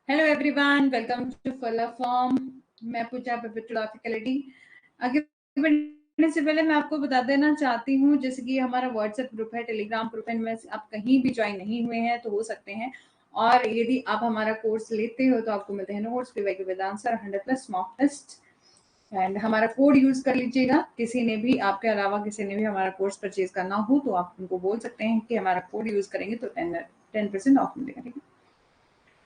Hello everyone, welcome to full form. मैं Pooja faculty. आगे बढ़ने से पहले मैं आपको बता देना चाहती हूँ, जैसे कि हमारा व्हाट्सएप ग्रुप है, टेलीग्राम ग्रुप है, इनमें से आप कहीं भी ज्वाइन नहीं हुए हैं तो हो सकते हैं। और यदि आप हमारा कोर्स लेते हो तो आपको मिलते हैं notes, PYQ with answer, 100+ mock test and हमारा कोड यूज कर लीजिएगा। किसी ने भी आपके अलावा किसी ने भी हमारा कोर्स परचेज करना हो तो आप उनको बोल सकते हैं कि हमारा कोड यूज करेंगे तो 10% ऑफ मिलेगा। ठीक है।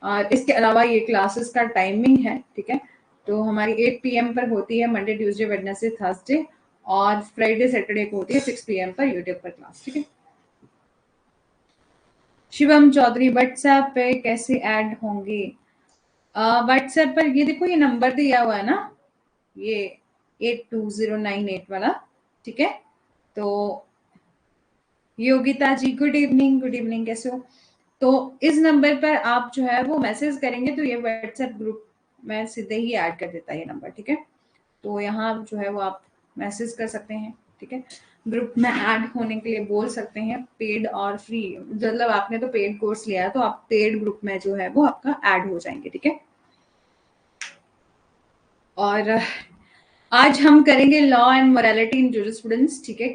और इसके अलावा ये क्लासेस का टाइमिंग है, ठीक है, तो हमारी 8 PM पर होती है मंडे, ट्यूसडे, वेडनेसडे, थर्सडे, और फ्राइडे सैटरडे को होती है 6 PM पर यूट्यूब पर क्लास। ठीक है। शिवम चौधरी, व्हाट्सएप पे कैसे ऐड होंगे? व्हाट्सएप पर ये देखो, ये नंबर दिया हुआ है ना, ये 82098 वाला। ठीक है। तो योगिता जी, गुड इवनिंग। गुड इवनिंग, कैसे हो? तो इस नंबर पर आप जो है वो मैसेज करेंगे तो ये व्हाट्सएप ग्रुप में सीधे ही ऐड कर देता है ये नंबर। ठीक है। तो यहाँ जो है वो आप मैसेज कर सकते हैं। ठीक है। ग्रुप में ऐड होने के लिए बोल सकते हैं, पेड और फ्री, मतलब आपने तो पेड कोर्स लिया है तो आप पेड ग्रुप में जो है वो आपका ऐड हो जाएंगे। ठीक है। और आज हम करेंगे law and morality in jurisprudence. ठीक है।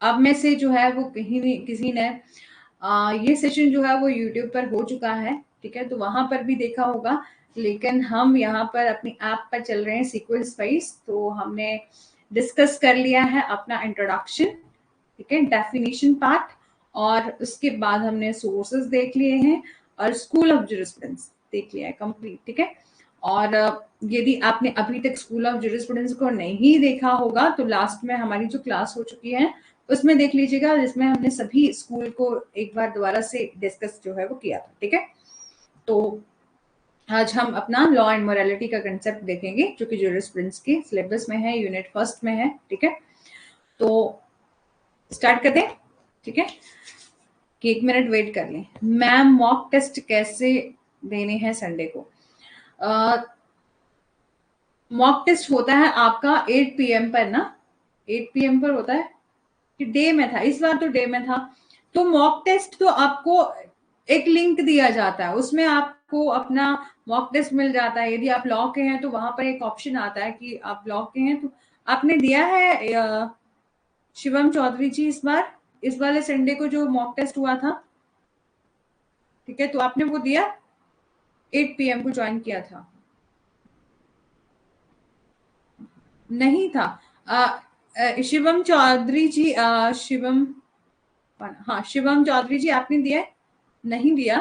अब में से जो है वो कहीं नहीं, किसी ने ये सेशन जो है वो यूट्यूब पर हो चुका है। ठीक है। तो वहां पर भी देखा होगा, लेकिन हम यहाँ पर अपनी ऐप पर चल रहे हैं सीक्वेंस वाइज। तो हमने डिस्कस कर लिया है अपना इंट्रोडक्शन, ठीक है, डेफिनेशन पार्ट, और उसके बाद हमने सोर्सेस देख लिए हैं और स्कूल ऑफ जूरिस्प्रूडेंस देख लिया है कंप्लीट। ठीक है। और यदि आपने अभी तक स्कूल ऑफ जूरिस्प्रूडेंस को नहीं देखा होगा तो लास्ट में हमारी जो क्लास हो चुकी है उसमें देख लीजिएगा, जिसमें हमने सभी स्कूल को एक बार दोबारा से डिस्कस जो है वो किया था। ठीक है। तो आज हम अपना लॉ एंड मोरालिटी का कंसेप्ट देखेंगे जो कि जूरिस्प्रूडेंस के सिलेबस में है, यूनिट फर्स्ट में है। ठीक है। तो स्टार्ट कर दें। ठीक है। कि 1 मिनट वेट कर लें। मैम, मॉक टेस्ट कैसे देने हैं संडे को? मॉक टेस्ट होता है आपका 8 PM पर ना, 8 PM पर होता है कि डे में था? इस बार तो डे में था। तो मॉक टेस्ट तो आपको एक लिंक दिया जाता है, उसमें आपको अपना मॉक टेस्ट मिल जाता है। यदि आप लॉ के हैं तो वहां पर एक ऑप्शन आता है कि आप लॉ के हैं। तो आपने दिया है शिवम चौधरी जी इस वाले संडे को जो मॉक टेस्ट हुआ था? ठीक है। तो आपने वो दिया, 8 PM को ज्वाइन किया था? नहीं था। शिवम चौधरी जी, हाँ शिवम चौधरी जी, आपने दिया है? नहीं दिया।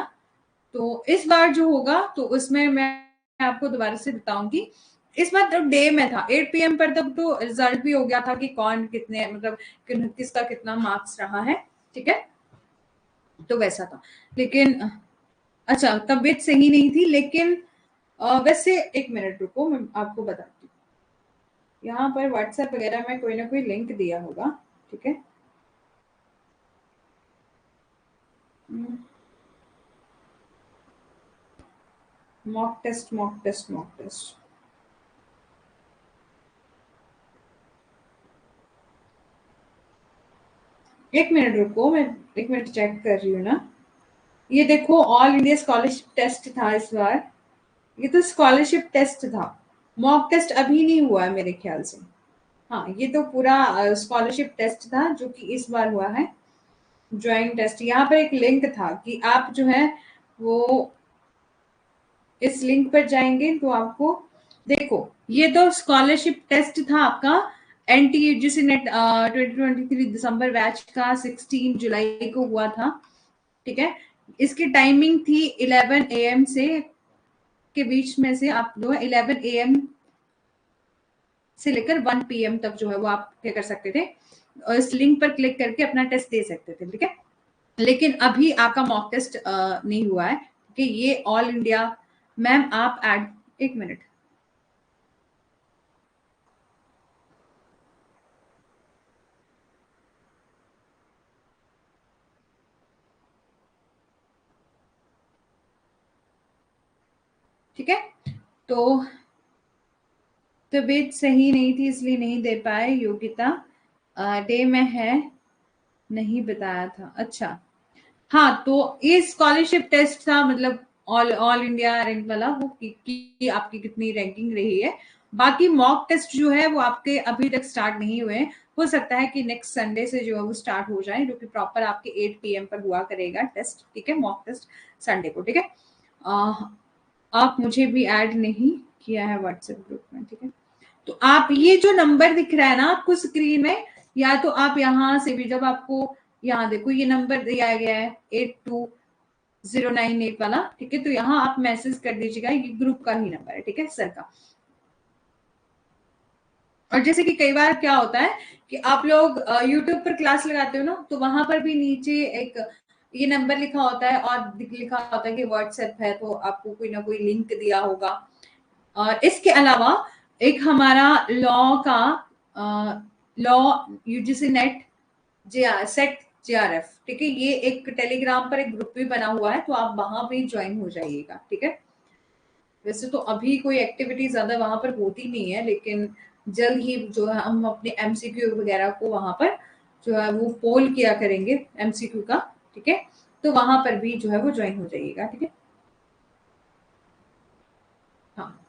तो इस बार जो होगा तो उसमें मैं आपको दोबारा से बताऊंगी। इस बार तो डे में था, 8 PM पर, तब तो रिजल्ट भी हो गया था कि कौन कितने, मतलब किसका कितना मार्क्स रहा है। ठीक है। तो वैसा था। लेकिन अच्छा, तबीयत सही नहीं थी, लेकिन वैसे 1 मिनट रुको, मैं आपको बताती हूँ। यहाँ पर व्हाट्सएप वगैरह में कोई ना कोई लिंक दिया होगा। ठीक है। Mock test, mock test, mock test. एक मिनट रुको, मैं 1 मिनट चेक कर रही हूँ ना। ये देखो, ऑल इंडिया स्कॉलरशिप टेस्ट था इस बार। ये तो स्कॉलरशिप टेस्ट था, मॉक टेस्ट अभी नहीं हुआ है मेरे ख्याल से। हाँ, ये तो पूरा स्कॉलरशिप टेस्ट था जो कि इस बार हुआ है, ज्वाइन टेस्ट। यहाँ पर एक लिंक था कि आप जो है वो इस लिंक पर जाएंगे तो आपको, देखो, ये तो स्कॉलरशिप टेस्ट था आपका NTUGC नेट 2023 दिसंबर बैच का, 16 जुलाई को हुआ था। ठीक है। इसकी टाइमिंग थी 11 AM से के बीच में से, आप जो है 11 AM से लेकर 1 PM तक जो है वो आप क्या कर सकते थे, और इस लिंक पर क्लिक करके अपना टेस्ट दे सकते थे। ठीक है। लेकिन अभी आपका मॉक टेस्ट नहीं हुआ है कि ये ऑल इंडिया। मैम आप एड, 1 मिनट। ठीक है। तो तबीयत सही नहीं थी इसलिए नहीं दे पाए। योगिता, डे में है, नहीं बताया था। अच्छा, हाँ, तो ये स्कॉलरशिप टेस्ट था, मतलब ऑल इंडिया रैंक वाला, वो की आपकी कितनी रैंकिंग रही है। बाकी मॉक टेस्ट जो है वो आपके अभी तक स्टार्ट नहीं हुए हैं, हो सकता है कि नेक्स्ट संडे से जो है वो स्टार्ट हो जाए, जो कि प्रॉपर आपके 8 PM पर हुआ करेगा टेस्ट, ठीक है, मॉक टेस्ट संडे को, ठीक है। आप मुझे भी ऐड नहीं किया है व्हाट्सएप ग्रुप में, ठीक है। तो आप ये जो नंबर दिख रहा है ना आपको स्क्रीन में, या तो आप यहाँ से भी, जब आपको यहाँ देखो ये नंबर दिया गया है 8209 वाला, ठीक है, तो यहाँ आप मैसेज कर दीजिएगा, ये ग्रुप का ही नंबर है, ठीक है, सर का। और जैसे कि कई बार क्या होता है कि आप लोग यूट्यूब पर क्लास लगाते हो ना, तो वहां पर भी नीचे एक ये नंबर लिखा होता है और लिखा होता है कि व्हाट्सएप है, तो आपको कोई ना कोई लिंक दिया होगा। और इसके अलावा एक हमारा लॉ का law UGC net set JRF, ठीक है, ये एक टेलीग्राम पर एक ग्रुप भी बना हुआ है, तो आप वहां भी ज्वाइन हो जाइएगा, ठीक है। वैसे तो अभी कोई एक्टिविटी ज्यादा वहां पर होती नहीं है, लेकिन जल्द ही जो है हम अपने MCQ वगैरह को वहां पर जो है वो पोल किया करेंगे MCQ का, ठीक है, तो वहां पर भी जो है वो ज्वाइन हो जाइएगा, ठीक है। हाँ,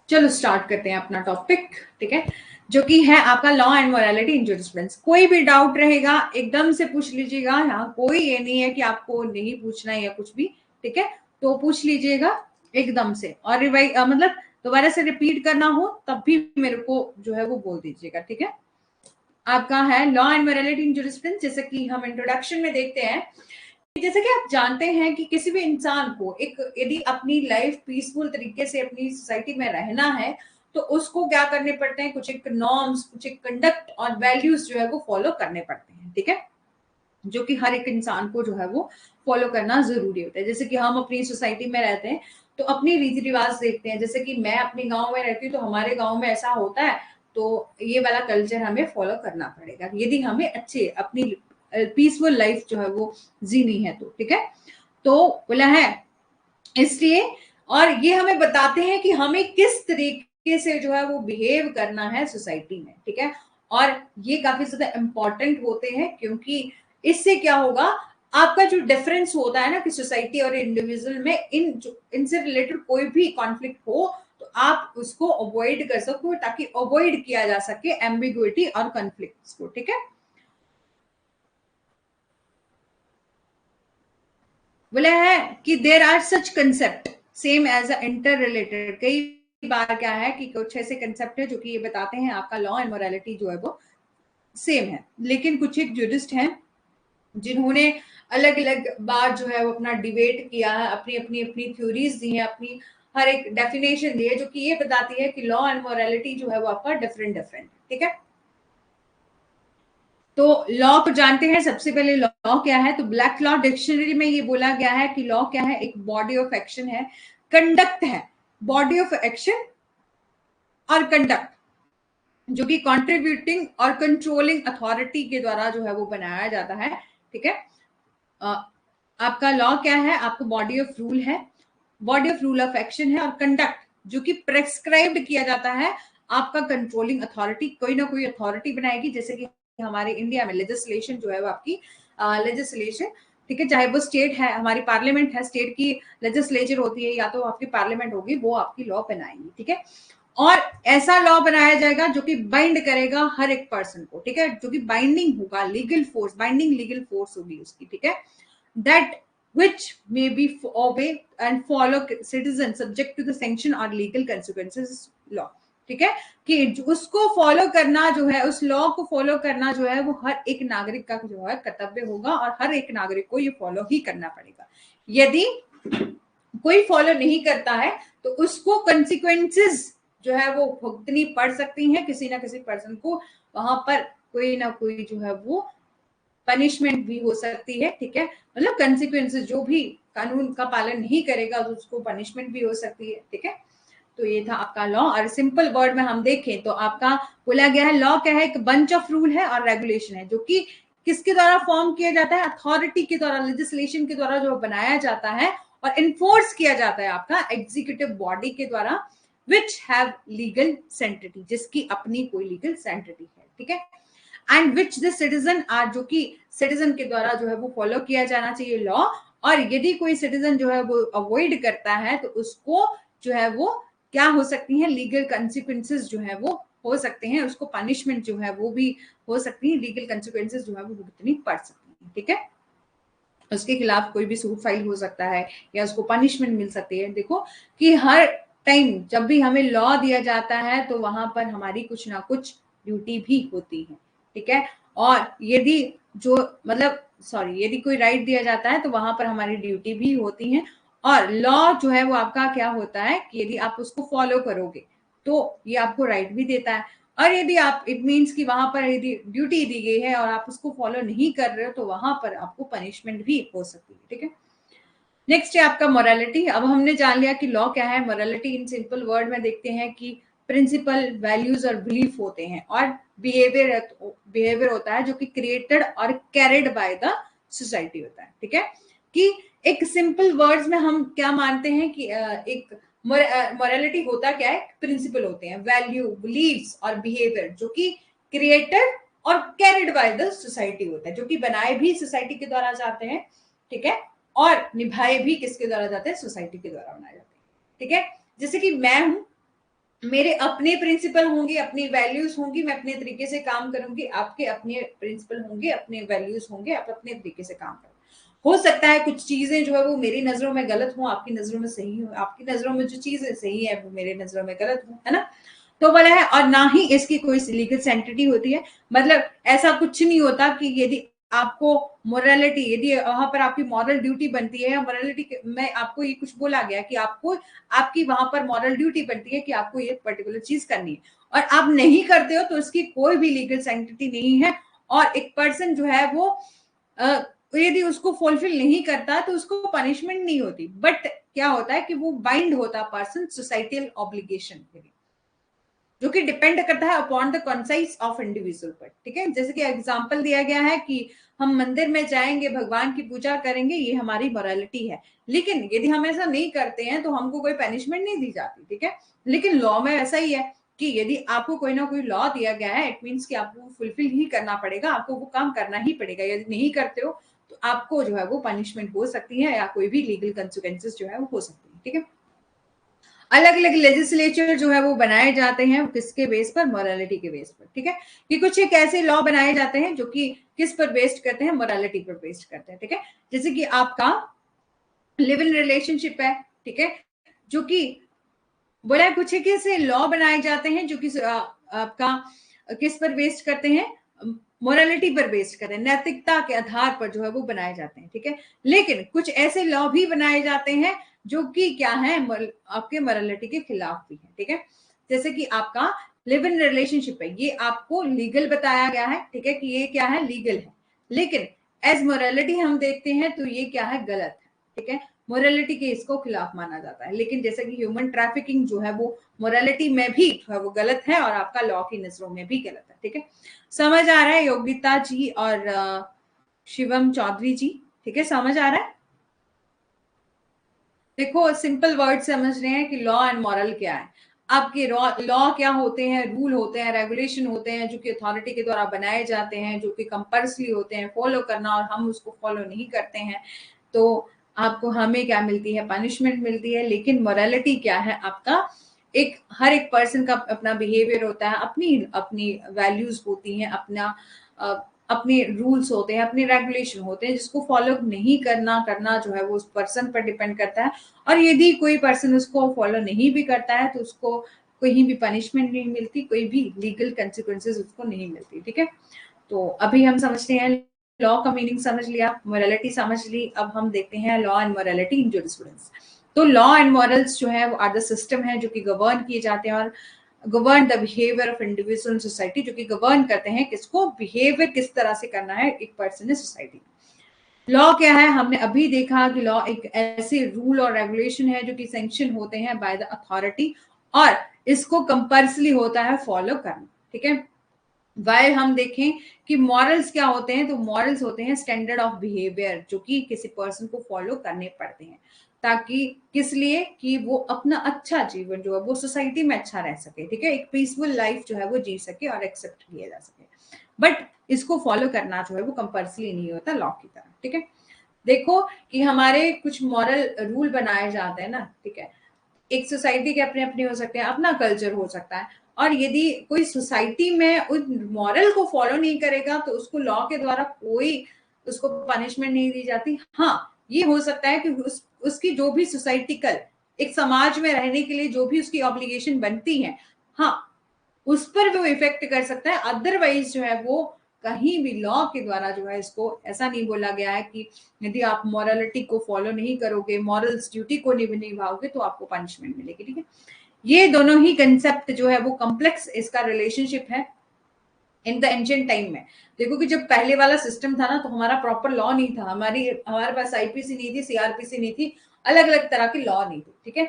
चलो स्टार्ट करते हैं अपना टॉपिक, ठीक है, जो कि है आपका law and morality in jurisprudence. कोई भी डाउट रहेगा एकदम से पूछ लीजिएगा, यहाँ कोई ये नहीं है कि आपको नहीं पूछना है या कुछ भी, ठीक है, तो पूछ लीजिएगा एकदम से। और मतलब दोबारा से रिपीट करना हो तब भी मेरे को जो है वो बोल दीजिएगा, ठीक है। आपका है law and morality in jurisprudence. जैसे कि हम इंट्रोडक्शन में देखते हैं, जैसे कि आप जानते हैं कि किसी भी इंसान को एक यदि अपनी लाइफ पीसफुल तरीके से अपनी सोसाइटी में रहना है, तो उसको क्या करने पड़ते हैं, कुछ एक नॉर्म्स, कुछ एक कंडक्ट और वैल्यूज जो है वो फॉलो करने पड़ते हैं, ठीक है, जो कि हर एक इंसान को जो है वो फॉलो करना जरूरी होता है। जैसे कि हम अपनी सोसाइटी में रहते हैं तो अपनी रीति रिवाज देखते हैं, जैसे कि मैं अपने गांव में रहती हूँ तो हमारे गांव में ऐसा होता है, तो ये वाला कल्चर हमें फॉलो करना पड़ेगा यदि हमें अच्छे अपनी पीसफुल लाइफ जो है वो जीनी है, तो ठीक है, तो बोला है इसलिए। और ये हमें बताते हैं कि हमें किस तरीके से जो है वो बिहेव करना है सोसाइटी में, ठीक है। और ये काफी ज्यादा इंपॉर्टेंट होते हैं, क्योंकि इससे क्या होगा, आपका जो डिफरेंस होता है ना कि सोसाइटी और इंडिविजुअल में, इनसे रिलेटेड कोई भी कॉन्फ्लिक्ट हो तो आप उसको अवॉइड कर सको, ताकि अवॉइड किया जा सके एम्बिग्युइटी और कॉन्फ्लिक्ट्स को, ठीक है। बोला है कि there are such concept same as a interrelated. कई बार क्या है कि कुछ ऐसे कंसेप्ट है जो कि ये बताते हैं आपका लॉ एंड मोरालिटी जो है वो सेम है, लेकिन कुछ एक जूरिस्ट हैं जिन्होंने अलग अलग बार जो है वो अपना डिबेट किया है, अपनी अपनी अपनी थ्योरीज दी है, अपनी हर एक डेफिनेशन दी है, जो कि ये बताती है कि लॉ एंड मोरालिटी जो है वो आपका डिफरेंट डिफरेंट, ठीक है। तो लॉ को जानते हैं। सबसे पहले लॉ क्या है, तो ब्लैक लॉ डिक्शनरी में ये बोला गया है कि लॉ क्या है, एक बॉडी ऑफ एक्शन है, कंडक्ट है, बॉडी ऑफ एक्शन और कंडक्ट, जो कि कंट्रीब्यूटिंग और कंट्रोलिंग अथॉरिटी के द्वारा जो है वो बनाया जाता है, ठीक है। अ, आपका लॉ क्या है, आपको बॉडी ऑफ रूल है, body of rule of action है, और कंडक्ट जो कि प्रेस्क्राइब्ड किया जाता है। आपका कंट्रोलिंग अथॉरिटी कोई ना कोई अथॉरिटी बनाएगी, जैसे कि हमारे इंडिया में लेजिस्लेशन जो है वो आपकी लेजिस्लेशन, ठीक है, चाहे वो स्टेट है, हमारी पार्लियामेंट है, स्टेट की लेजिस्लेचर होती है, या तो आपकी पार्लियामेंट होगी, वो आपकी लॉ बनाएंगी, ठीक है। और ऐसा लॉ बनाया जाएगा जो कि बाइंड करेगा हर एक पर्सन को, ठीक है, जो कि बाइंडिंग होगा, legal force, binding legal force होगी उसकी, ठीक है। That which may be obey and follow citizen subject to the sanction or legal consequences law, ठीक है, कि उसको फॉलो करना जो है, उस लॉ को फॉलो करना जो है वो हर एक नागरिक का जो है कर्तव्य होगा, और हर एक नागरिक को ये फॉलो ही करना पड़ेगा। यदि कोई फॉलो नहीं करता है तो उसको कंसिक्वेंसेस जो है वो भुगतनी पड़ सकती हैं, किसी ना किसी पर्सन को वहां पर कोई ना कोई जो है वो पनिशमेंट भी हो सकती है, ठीक है, मतलब कंसिक्वेंसेस, जो भी कानून का पालन नहीं करेगा तो उसको पनिशमेंट भी हो सकती है, ठीक है। तो ये था आपका लॉ। और सिंपल वर्ड में हम देखें तो आपका बोला गया है लॉ क्या है, एक बंच ऑफ रूल है और रेगुलेशन है, जो कि किसके द्वारा फॉर्म किया जाता है, अथॉरिटी के द्वारा, लेजिस्लेशन के द्वारा जो बनाया जाता है और इन्फोर्स किया जाता है आपका एग्जीक्यूटिव बॉडी के द्वारा, विच हैव लीगल सेंटिटी, जिसकी अपनी कोई लीगल सेंटिटी है, ठीक है। And which the citizen are, जो कि सिटीजन के द्वारा जो है वो फॉलो किया जाना चाहिए लॉ, और यदि कोई सिटीजन जो है वो अवॉइड करता है तो उसको जो है वो क्या हो सकती है, लीगल कंसिक्वेंसेस जो है वो हो सकते हैं, उसको पनिशमेंट जो है वो भी हो सकती है, लीगल कंसिक्वेंसेस जो है वो भुगतनी पड़ सकती है। ठीक है, उसके खिलाफ कोई भी सूट फाइल हो सकता है या उसको पनिशमेंट मिल सकती है। देखो कि हर टाइम जब भी हमें लॉ दिया जाता है तो वहां पर हमारी कुछ ना कुछ ड्यूटी भी होती है। ठीक है, और यदि जो मतलब सॉरी यदि कोई राइट दिया जाता है तो वहां पर हमारी ड्यूटी भी होती है। और लॉ जो है वो आपका क्या होता है कि यदि आप उसको फॉलो करोगे तो ये आपको राइट भी देता है, और यदि आप इट मीन्स कि वहां पर यदि ड्यूटी दी गई है और आप उसको फॉलो नहीं कर रहे हो तो वहां पर आपको पनिशमेंट भी हो सकती है। ठीक है, नेक्स्ट है आपका मोरालिटी। अब हमने जान लिया कि लॉ क्या है। मोरालिटी इन सिंपल वर्ड में देखते हैं कि प्रिंसिपल, वैल्यूज और बिलीफ होते हैं, और बिहेवियर होता है जो कि क्रिएटेड और कैरिड बाय द सोसाइटी होता है। ठीक है, कि एक सिंपल वर्ड्स में हम क्या मानते हैं कि एक मोरालिटी होता क्या है, प्रिंसिपल होते हैं, वैल्यू, बिलीव्स और बिहेवियर जो कि क्रिएटेड और कैरिड बाय द सोसाइटी होता है, जो कि बनाए भी सोसाइटी के द्वारा जाते हैं। ठीक है, और निभाए भी किसके द्वारा जाते हैं, सोसाइटी के द्वारा बनाए जाते हैं। ठीक है, जैसे कि मैं हूं, मेरे अपने प्रिंसिपल होंगे, अपनी वैल्यूज होंगी, मैं अपने तरीके से काम करूंगी, आपके अपने प्रिंसिपल होंगे, अपने वैल्यूज होंगे, आप अपने तरीके से काम करो। हो सकता है कुछ चीजें जो है वो मेरी नजरों में गलत हो, आपकी नजरों में सही हो, आपकी नजरों में जो चीजें सही है वो मेरे नजरों में गलत हो, है ना। तो बोला है, और ना ही इसकी कोई लीगल सेंटिटी होती है। मतलब ऐसा कुछ नहीं होता कि यदि आपको मोरालिटी, यदि वहां पर आपकी मॉरल ड्यूटी बनती है, मोरालिटी में आपको ये कुछ बोला गया कि आपको, आपकी वहां पर मॉरल ड्यूटी बनती है कि आपको ये पर्टिकुलर चीज करनी है, और आप नहीं करते हो तो उसकी कोई भी लीगल सेंटिटी नहीं है। और एक पर्सन जो है वो यदि उसको फुलफिल नहीं करता तो उसको पनिशमेंट नहीं होती, बट क्या होता है कि वो बाइंड होता पर्सन सोसाइटल ऑब्लिगेशन के लिए, जो कि डिपेंड करता है upon the concise of individual पर। ठीक है, जैसे कि एग्जांपल दिया गया है कि हम मंदिर में जाएंगे, भगवान की पूजा करेंगे, ये हमारी मोरालिटी है, लेकिन यदि हम ऐसा नहीं करते हैं तो हमको कोई पनिशमेंट नहीं दी जाती। ठीक है, लेकिन लॉ में ऐसा ही है कि यदि आपको कोई ना कोई लॉ दिया गया है, इट मीन्स कि आपको फुलफिल ही करना पड़ेगा, आपको वो काम करना ही पड़ेगा। यदि नहीं करते हो तो आपको जो है वो पनिशमेंट हो सकती है या कोई भी लीगल कंसिक्वेंसेस जो है वो हो सकती है। ठीक है, अलग अलग लेजिस्लेचर जो है वो बनाए जाते हैं किसके बेस पर, मोरालिटी के बेस पर। ठीक है, कि कुछ एक ऐसे लॉ बनाए जाते हैं जो कि किस पर बेस्ड करते हैं, मोरालिटी पर बेस्ड करते हैं। ठीक है, जैसे कि आपका लिव इन रिलेशनशिप है। ठीक है, जो कि बोला है कुछ एक ऐसे लॉ बनाए जाते हैं जो कि आपका किस पर बेस्ड करते हैं, मोरालिटी पर बेस्ड करते हैं, नैतिकता के आधार पर जो है वो बनाए जाते हैं। ठीक है, लेकिन कुछ ऐसे लॉ भी बनाए जाते हैं जो कि क्या है, आपके मोरालिटी के खिलाफ भी है। ठीक है, जैसे कि आपका लिव इन रिलेशनशिप है, ये आपको लीगल बताया गया है। ठीक है, कि ये क्या है, लीगल है, लेकिन एज मोरालिटी हम देखते हैं तो ये क्या है, गलत है। ठीक है, मोरालिटी के इसको खिलाफ माना जाता है। लेकिन जैसे कि ह्यूमन ट्रैफिकिंग जो है वो मोरालिटी में भी जो है वो गलत है और आपका लॉ की नजरों में भी गलत है। ठीक है, समझ आ रहा है योगिता जी और शिवम चौधरी जी? ठीक है, समझ आ रहा है। देखो सिंपल वर्ड समझ रहे हैं कि लॉ एंड मॉरल क्या है। आपके लॉ क्या होते हैं, रूल होते हैं, रेगुलेशन होते हैं जो कि अथॉरिटी के द्वारा बनाए जाते हैं, जो कि कंपल्सरी होते हैं फॉलो करना, और हम उसको फॉलो नहीं करते हैं तो आपको, हमें क्या मिलती है, पनिशमेंट मिलती है। लेकिन मोरालिटी क्या है, आपका एक, हर एक पर्सन का अपना बिहेवियर होता है, अपनी अपनी वैल्यूज होती हैं, अपना अपने रूल्स होते हैं, अपने रेगुलेशन होते हैं, जिसको फॉलो नहीं करना करना जो है वो उस पर्सन पर डिपेंड करता है। और यदि कोई पर्सन उसको फॉलो नहीं भी करता है तो उसको कहीं भी पनिशमेंट नहीं मिलती, कोई भी लीगल कंसिक्वेंसेस उसको नहीं मिलती। ठीक है, तो अभी हम समझते हैं, लॉ का मीनिंग समझ लिया, मोरालिटी समझ ली, अब हम देखते हैं law and morality in jurisprudence. तो लॉ एंड मॉरल्स जो है वो आर द सिस्टम है जो कि गवर्न किए जाते हैं, और govern the behaviour of individual society, जो कि गवर्न करते हैं किसको, बिहेवियर किस तरह से करना है एक पर्सन ने सोसाइटी। लॉ क्या है, हमने अभी देखा कि लॉ एक ऐसे रूल और रेगुलेशन है जो कि सैंक्शन होते हैं बाय द अथॉरिटी, और इसको कंपल्सरी होता है फॉलो करना। ठीक है, वाइल हम देखें कि मॉरल्स क्या होते हैं, तो मॉरल्स होते हैं स्टैंडर्ड ऑफ बिहेवियर जो कि किसी पर्सन को फॉलो करने पड़ते हैं, ताकि किस लिए, कि वो अपना अच्छा जीवन जो है वो सोसाइटी में अच्छा रह सके। ठीक है, एक पीसफुल लाइफ जो है वो जी सके और एक्सेप्ट किया जा सके, बट इसको फॉलो करना जो है वो कंपल्सरी नहीं होता लॉ की तरह। ठीक है, देखो कि हमारे कुछ मॉरल रूल बनाए जाते हैं ना, ठीक है। एक सोसाइटी के अपने अपने हो सकते हैं, अपना कल्चर हो सकता है, और यदि कोई सोसाइटी में उस मॉरल को फॉलो नहीं करेगा तो उसको लॉ के द्वारा कोई उसको पनिशमेंट नहीं दी जाती। हाँ, ये हो सकता है कि उसकी जो भी सोसाइटिकल एक समाज में रहने के लिए जो भी उसकी ऑब्लिगेशन बनती है, हाँ, उस पर वो इफेक्ट कर सकता है। अदरवाइज जो है वो कहीं भी लॉ के द्वारा जो है इसको ऐसा नहीं बोला गया है कि यदि आप मॉरलिटी को फॉलो नहीं करोगे, मॉरल्स ड्यूटी को नहीं निभाओगे तो आपको पनिशमेंट मिलेगी, ठीक है। ये दोनों ही कंसेप्ट जो है वो कॉम्प्लेक्स इसका रिलेशनशिप है इन द एंशिएंट टाइम में। देखो कि जब पहले वाला सिस्टम था ना, तो हमारा प्रॉपर लॉ नहीं था, हमारे पास आईपीसी नहीं थी, सीआरपीसी नहीं थी, अलग अलग तरह की लॉ नहीं थी, ठीक है।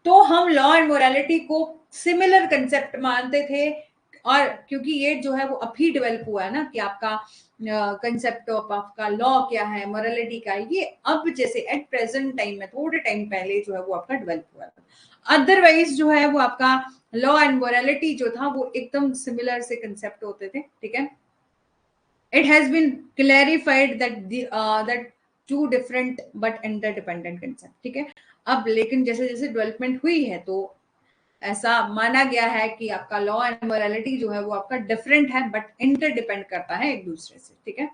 तो हम लॉ एंड मोरालिटी को सिमिलर कंसेप्ट मानते थे, और क्योंकि ये जो है वो अभी डेवलप हुआ है ना कि आपका कंसेप्ट ऑफ आपका लॉ क्या है, मोरालिटी का, ये अब जैसे एट प्रेजेंट टाइम में थोड़े टाइम पहले जो है वो आपका डेवलप हुआ है। अदरवाइज जो है वो आपका लॉ एंड मोरालिटी जो था वो एकदम सिमिलर से कंसेप्ट होते थे, ठीक है। It has been clarified that two different but interdependent concept, ठीक है। अब लेकिन जैसे जैसे डेवलपमेंट हुई है तो ऐसा माना गया है कि आपका लॉ एंड मोरालिटी जो है वो आपका डिफरेंट है बट इंटरडिपेंड करता है एक दूसरे से, ठीक है।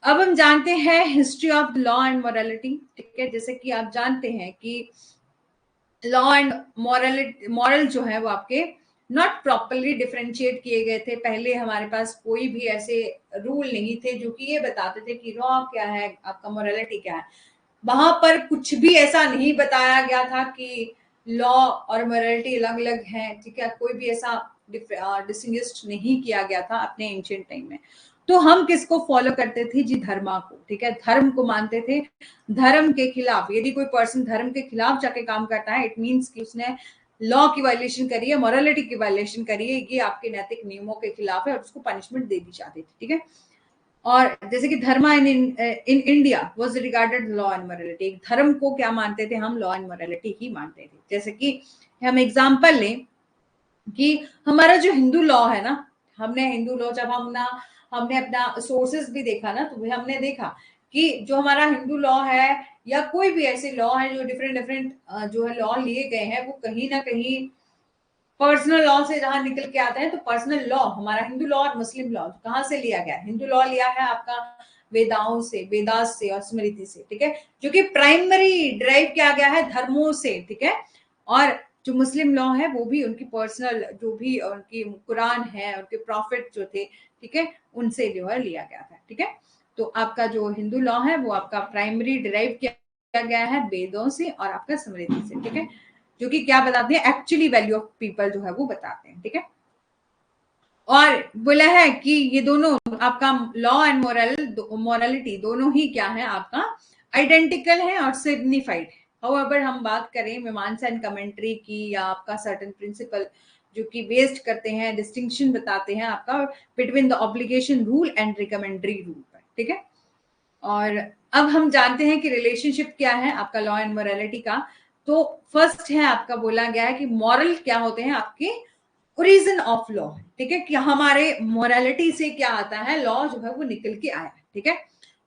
अब हम जानते हैं history of law and morality, ठीक है। जैसे कि आप जानते हैं कि लॉ एंड मॉरल जो है वो आपके नॉट प्रॉपरली डिफरेंशिएट किए गए थे। पहले हमारे पास कोई भी ऐसे रूल नहीं थे जो कि ये बताते थे कि लॉ क्या है, आपका मोरालिटी क्या है। वहां पर कुछ भी ऐसा नहीं बताया गया था कि लॉ और मोरालिटी अलग अलग हैं, ठीक है। कोई भी ऐसा डिस्टिंग्विश नहीं किया गया था अपने एंशिएंट टाइम में। तो हम किसको फॉलो करते थे जी? धर्मा को, ठीक है। धर्म को मानते थे। धर्म के खिलाफ यदि कोई पर्सन धर्म के खिलाफ जाके काम करता है, इट मीन्स कि उसने लॉ की वायलेशन करी है, मोरालिटी की वायलेशन करी है, ये आपके नैतिक नियमों के खिलाफ है और उसको पनिशमेंट दे दी जाती थी, ठीक है। और जैसे कि dharma in India was regarded law and morality. धर्म को क्या मानते थे हम? लॉ एंड मोरालिटी ही मानते थे। जैसे कि हम एग्जांपल लें कि हमारा जो हिंदू लॉ है ना, हमने हिंदू लॉ जब हमने अपना सोर्सेस भी देखा ना, तो हमने देखा कि जो हमारा हिंदू लॉ है या कोई भी ऐसे लॉ है जो डिफरेंट डिफरेंट जो है लॉ लिए गए हैं, वो कहीं ना कहीं पर्सनल लॉ से जहां निकल के आते हैं। तो पर्सनल लॉ हमारा हिंदू लॉ और मुस्लिम लॉ कहां से लिया गया? हिंदू लॉ लिया है आपका वेदाओं से, वेदास से और स्मृति से, ठीक है। जो कि प्राइमरी ड्राइव किया गया है धर्मों से, ठीक है। और जो मुस्लिम लॉ है वो भी उनकी पर्सनल जो भी उनकी कुरान है, उनके प्रॉफिट जो थे, ठीक है, उनसे जो है लिया गया था, ठीक है। तो आपका जो हिंदू लॉ है वो आपका प्राइमरी डिराइव किया गया है वेदों से और आपका स्मृति से, ठीक है। जो कि क्या बताते हैं? एक्चुअली वैल्यू ऑफ पीपल जो है वो बताते हैं, ठीक है। और बोला है कि ये दोनों आपका लॉ एंड मोरालिटी दोनों ही क्या है? आपका आइडेंटिकल है और सिग्निफाइड है। हाउएवर हम बात करें मीमांसा एंड कमेंट्री की या आपका सर्टेन प्रिंसिपल जो कि बेस्ड करते हैं, डिस्टिंक्शन बताते हैं आपका between the obligation rule and recommendatory rule पर, ठीक है। और अब हम जानते हैं कि रिलेशनशिप क्या है आपका लॉ एंड मोरालिटी का। तो फर्स्ट है आपका बोला गया है कि मॉरल क्या होते हैं? आपके ओरिजिन ऑफ लॉ, ठीक है। कि हमारे मोरालिटी से क्या आता है? लॉ जो है वो निकल के आया है, ठीक है।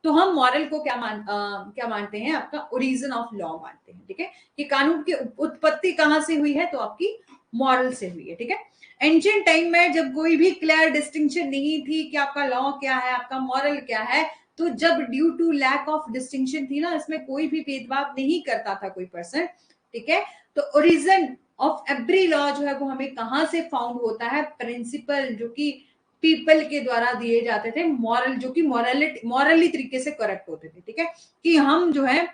तो हम मॉरल को क्या मानते हैं? आपका ओरिजिन ऑफ लॉ मानते हैं, ठीक है। कि कानून की उत्पत्ति कहां से हुई है? तो आपकी मॉरल से हुई है, ठीक है। एंशिएंट टाइम में जब कोई भी क्लियर डिस्टिंक्शन नहीं थी कि आपका लॉ क्या है, आपका मॉरल क्या है, तो जब due to lack of distinction थी ना, इसमें कोई भी भेदभाव नहीं करता था कोई पर्सन, ठीक है। तो ओरिजिन ऑफ एवरी लॉ जो है वो हमें कहां से फाउंड होता है? प्रिंसिपल जो कि पीपल के द्वारा दिए जाते थे, मॉरल जो कि मॉरली तरीके से करेक्ट होते थे, ठीक है। कि हम जो है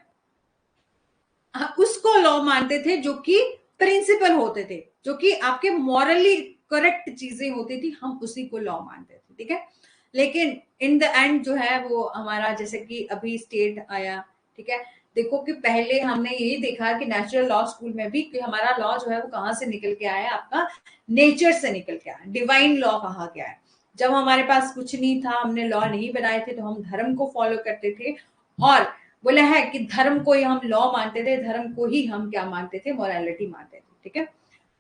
उसको लॉ मानते थे जो कि प्रिंसिपल होते थे, जो कि आपके मॉरली करेक्ट चीजें होती थी, हम उसी को लॉ मानते थे, ठीक है। लेकिन इन द एंड जो है वो हमारा जैसे कि अभी स्टेट आया, ठीक है। देखो कि पहले हमने यही देखा कि नेचुरल लॉ स्कूल में भी कि हमारा लॉ जो है वो कहां से निकल के आया? आपका नेचर से निकल के आया, डिवाइन लॉ कहा गया है। जब हमारे पास कुछ नहीं था, हमने लॉ नहीं बनाए थे, तो हम धर्म को फॉलो करते थे और बोला है कि धर्म को ही हम लॉ मानते थे, धर्म को ही हम क्या मानते थे? मोरालिटी मानते थे, ठीक है।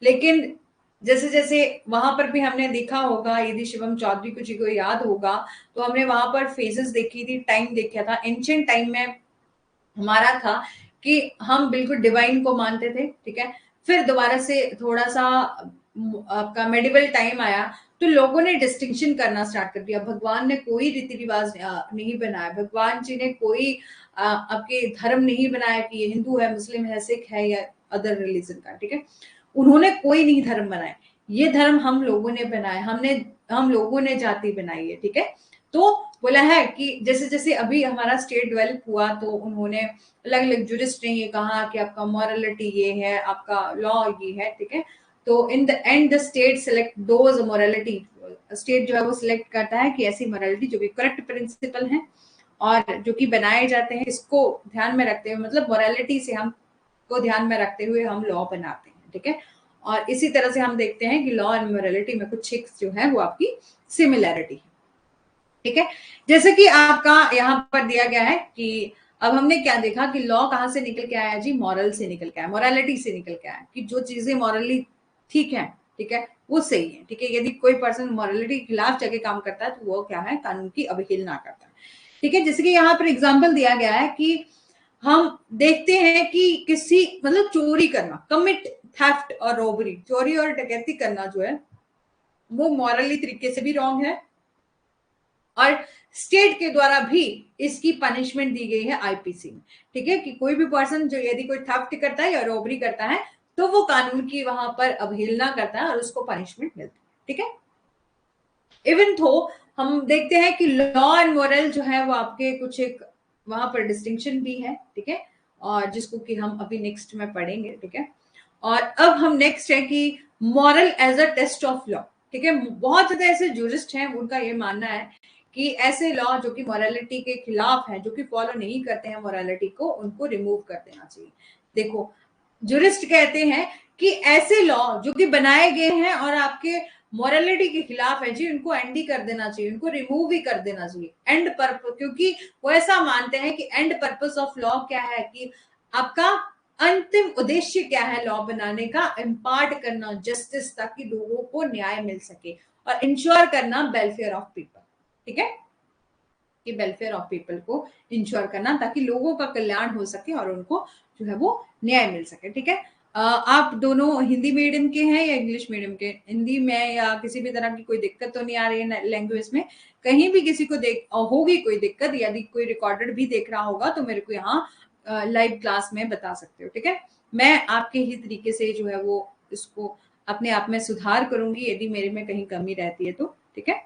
लेकिन जैसे जैसे वहां पर भी हमने देखा होगा, यदि शिवम चौधरी को जी को याद होगा, तो हमने वहां पर फेजेस देखी थी, टाइम देखा था। एंशियंट टाइम में हमारा था कि हम बिल्कुल डिवाइन को मानते थे, ठीक है। फिर दोबारा से थोड़ा सा आपका मेडिवल टाइम आया, तो लोगों ने डिस्टिंक्शन करना स्टार्ट कर दिया। भगवान ने कोई रीति रिवाज नहीं बनाया, भगवान जी ने कोई आपके धर्म नहीं बनाया कि ये हिंदू है, मुस्लिम है, सिख है या अदर रिलीजन का, ठीक है। उन्होंने कोई नहीं धर्म बनाया, ये धर्म हम लोगों ने बनाया, हम लोगों ने जाति बनाई है, ठीक है। तो बोला है कि जैसे जैसे अभी हमारा स्टेट डेवलप हुआ, तो उन्होंने अलग अलग जुरिस्ट ने ये कहा कि आपका मॉरलिटी ये है, आपका लॉ ये है, ठीक है। तो in the end the state select those morality, state जो है वो सिलेक्ट करता है कि ऐसी मोरालिटी जो कि करेक्ट प्रिंसिपल है और जो कि बनाए जाते हैं, इसको ध्यान में रखते हुए, मतलब मोरालिटी से हम को ध्यान में रखते हुए हम लॉ बनाते हैं, ठीक है। और इसी तरह से हम देखते हैं कि लॉ एंड मोरालिटी में कुछ एक जो है वो आपकी सिमिलैरिटी है, ठीक है। जैसे कि आपका यहाँ पर दिया गया है कि अब हमने क्या देखा कि लॉ कहां से निकल के आया जी, मॉरल से निकल के आया, मोरालिटी से निकल के आया, कि जो चीजें मॉरली ठीक है, ठीक है, वो सही है, ठीक है। यदि कोई पर्सन मॉरलिटी के खिलाफ जाके काम करता है, तो वो क्या है, कानून की अवहेलना करता है, ठीक है। जैसे कि यहाँ पर एग्जाम्पल दिया गया है कि हम देखते हैं कि किसी मतलब चोरी करना, कमिट थेफ्ट और रॉबरी, चोरी और डकैती करना जो है वो मॉरली तरीके से भी रॉन्ग है, और स्टेट के द्वारा भी इसकी पनिशमेंट दी गई है आईपीसी में, ठीक है। कि कोई भी पर्सन जो यदि कोई थेफ्ट करता है या रॉबरी करता है, तो वो कानून की वहां पर अवहेलना करता है और उसको पनिशमेंट मिलती है, ठीक है। इवन थो हम देखते हैं कि लॉ एंड मोरल जो है वो आपके कुछ एक वहां पर डिस्टिंक्शन भी है, ठीक है, और जिसको कि हम अभी नेक्स्ट में पढ़ेंगे, ठीक है। और अब हम नेक्स्ट है कि moral as a test of law, ठीक है। बहुत ज्यादा ऐसे जूरिस्ट हैं, उनका ये मानना है कि ऐसे लॉ जो कि मोरालिटी के खिलाफ है, जो कि फॉलो नहीं करते हैं मोरालिटी को, उनको रिमूव कर देना चाहिए। देखो, जूरिस्ट कहते हैं कि ऐसे लॉ जो कि बनाए गए हैं और आपके मोरालिटी के खिलाफ है जी, उनको एंड ही कर देना चाहिए, उनको रिमूव ही कर देना चाहिए। एंड पर्पस, क्योंकि वो ऐसा मानते हैं कि एंड पर्पस ऑफ लॉ क्या है, कि आपका अंतिम उद्देश्य क्या है लॉ बनाने का, इम्पार्ट करना जस्टिस, ताकि लोगों को न्याय मिल सके, और इंश्योर करना वेलफेयर ऑफ पीपल, ठीक है, कि वेलफेयर ऑफ पीपल को इंश्योर करना, ताकि लोगों का कल्याण हो सके और उनको जो है वो न्याय मिल सके, ठीक है। आप दोनों हिंदी मीडियम के हैं या इंग्लिश मीडियम के? हिंदी में या किसी भी तरह की कोई दिक्कत तो नहीं आ रही है लैंग्वेज में? कहीं भी किसी को होगी कोई दिक्कत, यदि कोई रिकॉर्डेड भी देख रहा होगा, तो मेरे को यहाँ लाइव क्लास में बता सकते हो, ठीक है। मैं आपके ही तरीके से जो है वो इसको अपने आप में सुधार करूंगी यदि मेरे में कहीं कमी रहती है तो, ठीक है।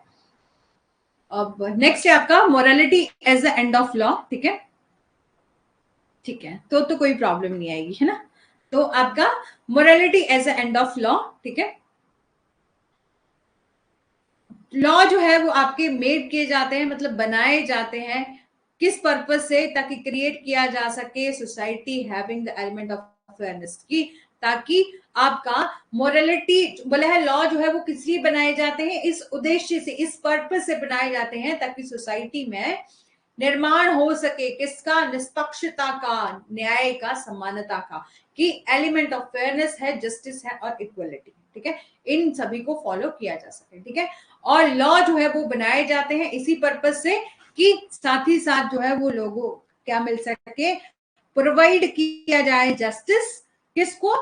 अब नेक्स्ट है आपका morality as the end of law, ठीक है, ठीक है। तो कोई प्रॉब्लम नहीं आएगी, है ना। तो आपका morality as the end of law, ठीक है। लॉ जो है वो आपके मेड किए जाते हैं, मतलब बनाए जाते हैं, किस पर्पज से, ताकि क्रिएट किया जा सके society having the element of fairness, की ताकि आपका मोरालिटी बोला है, लॉ जो है वो किस लिए बनाए जाते हैं, इस उद्देश्य से, इस पर्पज से बनाए जाते हैं, ताकि सोसाइटी में निर्माण हो सके किसका, निष्पक्षता का, न्याय का, समानता का, कि एलिमेंट ऑफ फेयरनेस है, जस्टिस है और इक्वलिटी, ठीक है, इन सभी को फॉलो किया जा सके, ठीक है। और लॉ जो है वो बनाए जाते हैं इसी पर्पज से कि साथ ही साथ जो है वो लोगों क्या मिल सके, प्रोवाइड किया जाए जस्टिस, किसको,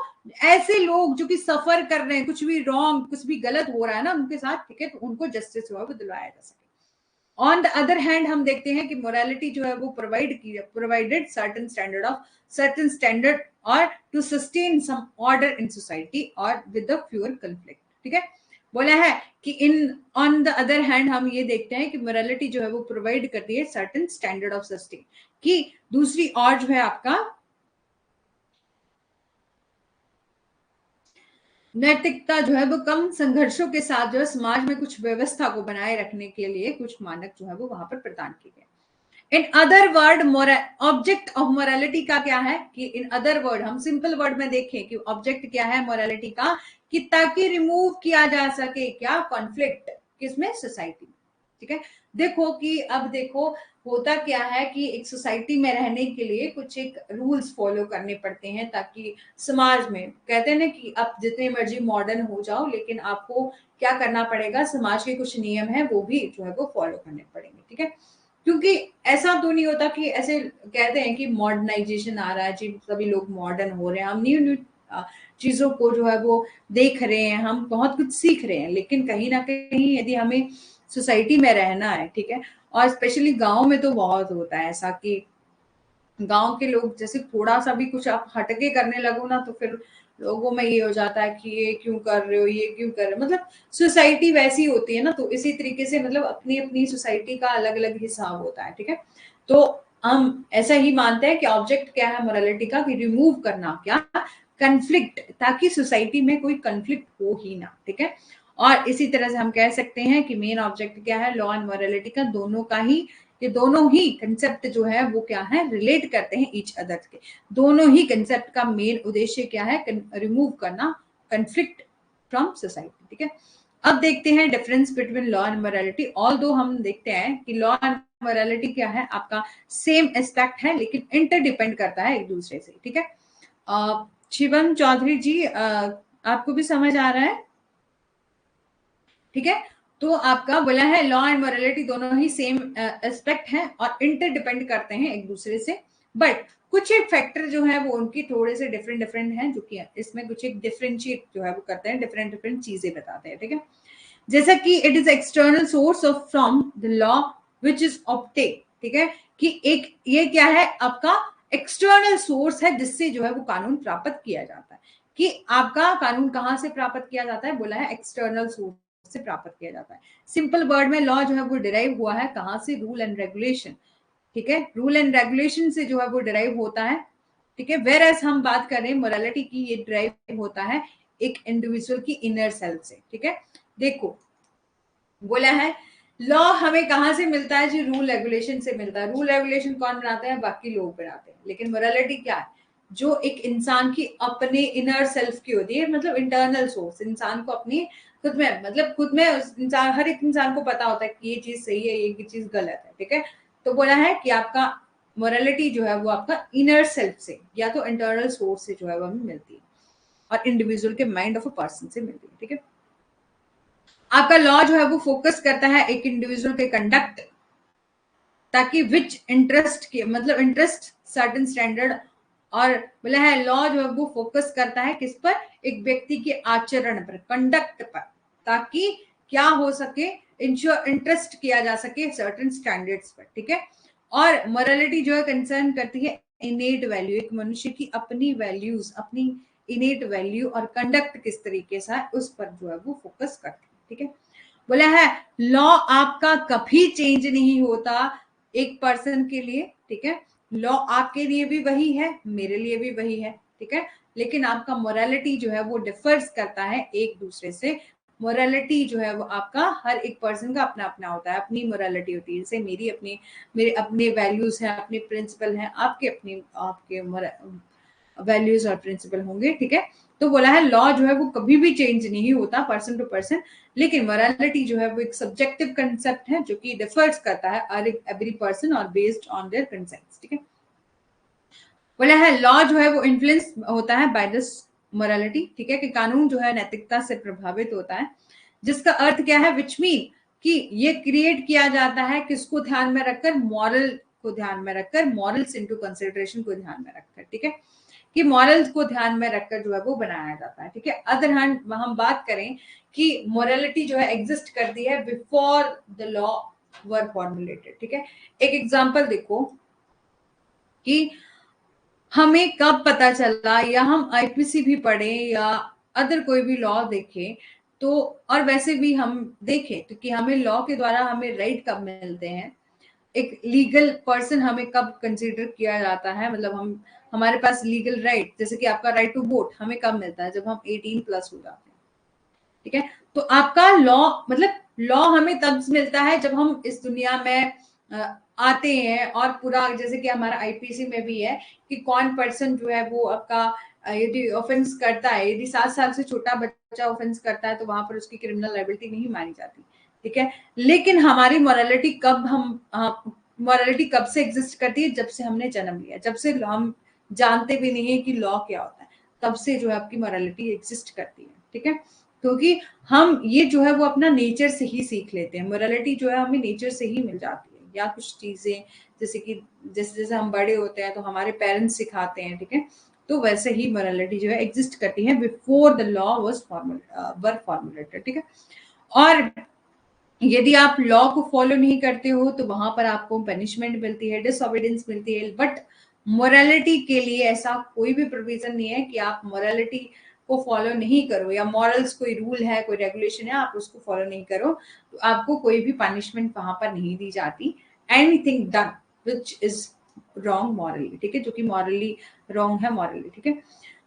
ऐसे लोग जो कि सफर कर रहे हैं, कुछ भी रॉन्ग, कुछ भी गलत हो रहा है ना उनके साथ, ठीक है, तो उनको जस्टिस जो है वो दिलवाया जा सके। ऑन द अदर हैंड हम देखते हैं कि मोरालिटी जो है वो प्रोवाइडेड सर्टेन स्टैंडर्ड और to sustain some order in society और विद द फ्यूअर कन्फ्लिक्ट, ठीक है। बोला है कि in on the other hand हम ये देखते हैं कि मोरालिटी जो है वो प्रोवाइड करती है सर्टेन स्टैंडर्ड ऑफ सस्टेन, कि दूसरी और जो है आपका नैतिकता जो है वो कम संघर्षों के साथ जो है समाज में कुछ व्यवस्था को बनाए रखने के लिए कुछ मानक जो है वो वहां पर प्रदान किए गए। In other word, object of morality का क्या है, कि इन अदर वर्ड हम सिंपल वर्ड में देखें कि ऑब्जेक्ट क्या है मोरालिटी का, कि ताकि रिमूव किया जा सके क्या, कॉन्फ्लिक्ट, किसमें, सोसाइटी, ठीक है। देखो कि अब देखो होता क्या है कि एक सोसाइटी में रहने के लिए कुछ एक रूल्स फॉलो करने पड़ते हैं, ताकि समाज में कहते हैं ना कि आप जितने मर्जी मॉडर्न हो जाओ, लेकिन आपको क्या करना पड़ेगा, समाज के कुछ नियम है वो भी जो है वो फॉलो करने पड़ेंगे, ठीक है। क्योंकि ऐसा तो नहीं होता कि ऐसे कहते हैं कि मॉडर्नाइजेशन आ रहा है जी, सभी लोग मॉडर्न हो रहे हैं, हम न्यू न्यू चीजों को जो है वो देख रहे हैं, हम बहुत कुछ सीख रहे हैं, लेकिन कहीं ना कहीं यदि हमें सोसाइटी में रहना है, ठीक है, और स्पेशली गांव में तो बहुत होता है ऐसा कि गांव के लोग जैसे थोड़ा सा भी कुछ आप हटके करने लगो ना, तो फिर लोगों में ये हो जाता है कि ये क्यों कर रहे हो, ये क्यों कर रहे हो, मतलब सोसाइटी वैसी होती है ना, तो इसी तरीके से मतलब अपनी अपनी सोसाइटी का अलग अलग हिसाब होता है, ठीक है। तो हम ऐसा ही मानते हैं कि ऑब्जेक्ट क्या है मोरालिटी का, कि रिमूव करना क्या, कंफ्लिक्ट, ताकि सोसाइटी में कोई कंफ्लिक्ट हो ही ना, ठीक है। और इसी तरह से हम कह सकते हैं कि मेन ऑब्जेक्ट क्या है, लॉ एंड मोरालिटी का, दोनों का ही, ये दोनों ही कंसेप्ट जो है वो क्या है, रिलेट करते हैं ईच अदर के। दोनों ही कंसेप्ट का मेन उद्देश्य क्या है, रिमूव करना कंफ्लिक्ट फ्रॉम सोसाइटी, ठीक है। अब देखते हैं difference between law and morality. All दो हम देखते हैं कि लॉ एंड मोरालिटी क्या है, आपका सेम एस्पेक्ट है, लेकिन इंटरडिपेंड करता है एक दूसरे से, ठीक है। शिवम चौधरी जी, आपको भी समझ आ रहा है, ठीक है। तो आपका बोला है लॉ एंड मोरालिटी दोनों ही सेम एस्पेक्ट हैं और इंटरडिपेंड करते हैं एक दूसरे से, बट कुछ एक फैक्टर जो है वो उनकी थोड़े से डिफरेंट डिफरेंट हैं, जो कि इसमें कुछ एक डिफरेंशिएट जो है वो करते हैं, डिफरेंट डिफरेंट चीजें बताते हैं, ठीक है। जैसा कि it is external source of from the law which is obtain, ठीक है, कि एक ये क्या है आपका एक्सटर्नल सोर्स है जिससे जो है वो कानून प्राप्त किया जाता है। कि आपका कानून कहां से प्राप्त किया जाता है, बोला है एक्सटर्नल सोर्स से प्राप्त किया जाता है। सिंपल वर्ड में लॉ जो है वो डिराइव हुआ है कहां से, रूल एंड रेगुलेशन, ठीक है, रूल एंड रेगुलेशन से जो है वो डिराइव होता है, ठीक है। वेर एज हम बात कर रहे हैं मोरालिटी की, ये डिराइव होता है एक इंडिविजुअल की इनर सेल्फ से, ठीक है। देखो बोला है लॉ हमें कहां से मिलता है जी, रूल रेगुलेशन से मिलता है। रूल रेगुलेशन कौन बनाते हैं, बाकी लोग बनाते हैं, लेकिन मोरालिटी क्या है, जो एक इंसान की अपने इनर सेल्फ की होती है, मतलब इंटरनल सोर्स, इंसान को अपनी खुद में, मतलब खुद में इंसान, हर एक इंसान को पता होता है कि ये चीज सही है, ये चीज गलत है, ठीक है। तो बोला है कि आपका मोरालिटी जो है वो आपका इनर सेल्फ से या तो इंटरनल सोर्स से जो है वो हमें मिलती है, और इंडिविजुअल के माइंड ऑफ अ पर्सन से मिलती है, ठीक है। आपका लॉ जो है वो फोकस करता है एक इंडिविजुअल के कंडक्ट, ताकि विच इंटरेस्ट के, मतलब इंटरेस्ट सर्टेन स्टैंडर्ड, और बोला है लॉ जो है वो फोकस करता है किस पर, एक व्यक्ति के आचरण पर, कंडक्ट पर, ताकि क्या हो सके, इंश्योर इंटरेस्ट किया जा सके सर्टेन स्टैंडर्ड्स पर, ठीक है। और मोरालिटी जो है कंसर्न करती है इनेट वैल्यू, एक मनुष्य की अपनी वैल्यूज, अपनी इनेट वैल्यू और कंडक्ट किस तरीके से है उस पर जो है वो फोकस करती है, ठीक है। बोला है लॉ आपका कभी चेंज नहीं होता एक पर्सन के लिए, ठीक है। लॉ आपके लिए भी वही है, मेरे लिए भी वही है, ठीक है, लेकिन आपका मोरालिटी जो है वो डिफर्स करता है एक दूसरे से। मोरालिटी जो है वो आपका हर एक पर्सन का अपना अपना होता है, अपनी मोरालिटी होती है, जैसे मेरी अपनी, मेरे अपने वैल्यूज हैं, अपने प्रिंसिपल हैं, आपके अपने आपके वैल्यूज और प्रिंसिपल होंगे, ठीक है। तो बोला है लॉ जो है वो कभी भी चेंज नहीं होता पर्सन टू पर्सन, लेकिन मोरालिटी जो है वो एक सब्जेक्टिव कंसेप्ट है जो कि डिफर्स करता है हर एवरी पर्सन और बेस्ड ऑन देयर कंसेप्ट्स, ठीक है। बोला है लॉ जो है वो इन्फ्लुएंस होता है बाय दिस मोरालिटी, ठीक है, कि कानून जो है नैतिकता से प्रभावित होता है, जिसका अर्थ क्या है, विच मीन कि ये क्रिएट किया जाता है किसको ध्यान में रखकर, मॉरल को ध्यान में रखकर, मॉरल्स इनटू कंसिडरेशन को ध्यान में रखकर, ठीक है, कि मॉरल्स को ध्यान में रखकर जो है वो बनाया जाता है, ठीक है। अदर हैंड हम बात करें कि मोरालिटी जो है एग्जिस्ट करती है before the law were formulated, ठीक है। एक एग्जांपल देखो कि हमें कब पता चला, या हम आईपीसी भी पढ़े या अदर कोई भी लॉ देखें, तो और वैसे भी हम देखें तो कि हमें लॉ के द्वारा हमें राइट कब मिलते हैं, एक लीगल पर्सन हमें कब कंसीडर किया जाता है, मतलब हम हमारे पास लीगल राइट, जैसे कि आपका राइट टू वोट हमें कब मिलता है, जब हम 18+ हो जाते हैं, ठीक है। तो आपका लॉ, मतलब लॉ हमें तब मिलता है जब हम इस दुनिया में आते हैं, और पूरा जैसे कि हमारा आईपीसी में भी है कि कौन पर्सन जो है वो आपका यदि ऑफेंस करता है, यदि 7 साल से छोटा बच्चा ऑफेंस करता है तो वहां पर उसकी क्रिमिनल लायबिलिटी नहीं मानी जाती, ठीक है। लेकिन हमारी मोरालिटी कब हम मॉरलिटी कब से एग्जिस्ट करती है? जब से हमने जन्म लिया, जब से हम जानते भी नहीं है कि लॉ क्या होता है, तब से जो है आपकी मॉरलिटी एग्जिस्ट करती है, ठीक है। क्योंकि हम ये जो है वो अपना नेचर से ही सीख लेते हैं, मॉरलिटी जो है हमें नेचर से ही मिल जाती है, या कुछ चीजें जैसे कि जैसे जैसे हम बड़े होते हैं तो हमारे पेरेंट्स सिखाते हैं, ठीक है। तो वैसे ही मॉरलिटी जो है एग्जिस्ट करती है before the law was formulated, ठीक है। और यदि आप लॉ को फॉलो नहीं करते हो तो वहां पर आपको पनिशमेंट मिलती है, डिसओबीडियंस मिलती है, बट मोरालिटी के लिए ऐसा कोई भी प्रोविजन नहीं है कि आप मोरालिटी को फॉलो नहीं करो, या मॉरल्स कोई रूल है, कोई रेगुलेशन है, आप उसको फॉलो नहीं करो तो आपको कोई भी पनिशमेंट वहां पर नहीं दी जाती। Anything done which is wrong morally, ठीक है, जो कि मॉरली रॉन्ग है मॉरली, ठीक है।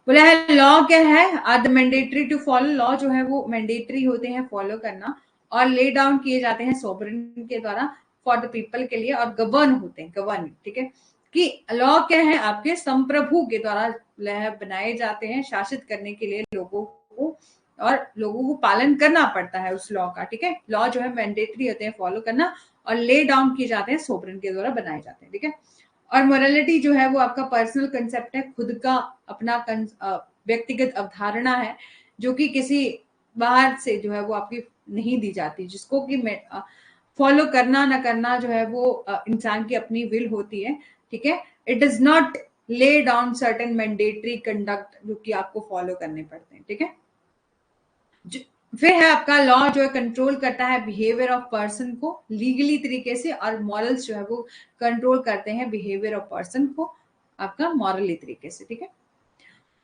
बोला है लॉ क्या है? Are the mandatory to follow, law जो है वो मैंडेटरी होते हैं फॉलो करना, और ले डाउन किए जाते हैं सोवरेन के द्वारा फॉर द पीपल के लिए, और गवर्न होते हैं, गवर्न, ठीक है। कि लॉ क्या है? आपके संप्रभु के द्वारा बनाए जाते हैं शासित करने के लिए लोगों को, और लोगों को पालन करना पड़ता है उस लॉ का, ठीक है। लॉ जो है मैंडेटरी होते हैं फॉलो करना, और ले डाउन किए जाते हैं सोवरेन के द्वारा बनाए जाते हैं, ठीक है। और मोरालिटी जो है वो आपका पर्सनल कंसेप्ट है, खुद का अपना व्यक्तिगत अवधारणा है, जो कि किसी बाहर से जो है वो आपकी नहीं दी जाती, जिसको कि फॉलो करना ना करना जो है वो इंसान की अपनी विल होती है, ठीक है। It does not lay down certain mandatory conduct जो कि आपको फॉलो करने पड़ते हैं, ठीक है। फिर है आपका लॉ जो है कंट्रोल करता है बिहेवियर ऑफ पर्सन को लीगली तरीके से, और मॉरल्स जो है वो कंट्रोल करते हैं बिहेवियर ऑफ पर्सन को आपका मॉरली तरीके से, ठीक है।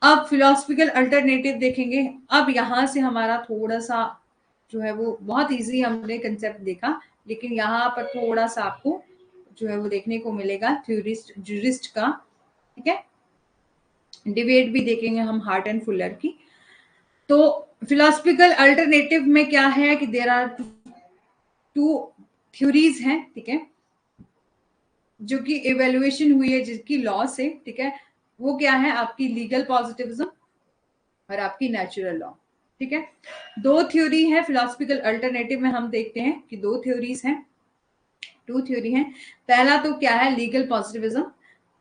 अब फिलोसफिकल अल्टरनेटिव देखेंगे। अब यहां से हमारा थोड़ा सा जो है वो बहुत इजी हमने कंसेप्ट देखा, लेकिन यहाँ पर थोड़ा सा आपको जो है वो देखने को मिलेगा थ्योरिस्ट जूरिस्ट का, ठीक है। डिबेट भी देखेंगे हम हार्ट एंड फुलर की। तो फिलोसफिकल अल्टरनेटिव में क्या है कि देयर आर टू थ्योरीज हैं, ठीक है, जो कि इवेल्युएशन हुई है जिसकी लॉ से, ठीक है। वो क्या है? आपकी लीगल पॉजिटिविज्म और आपकी नेचुरल लॉ, ठीक है। दो थ्योरी है फिलोसफिकल अल्टरनेटिव में, हम देखते हैं कि दो थ्योरीज हैं, टू थ्योरी हैं। पहला तो क्या है? लीगल पॉजिटिविज्म,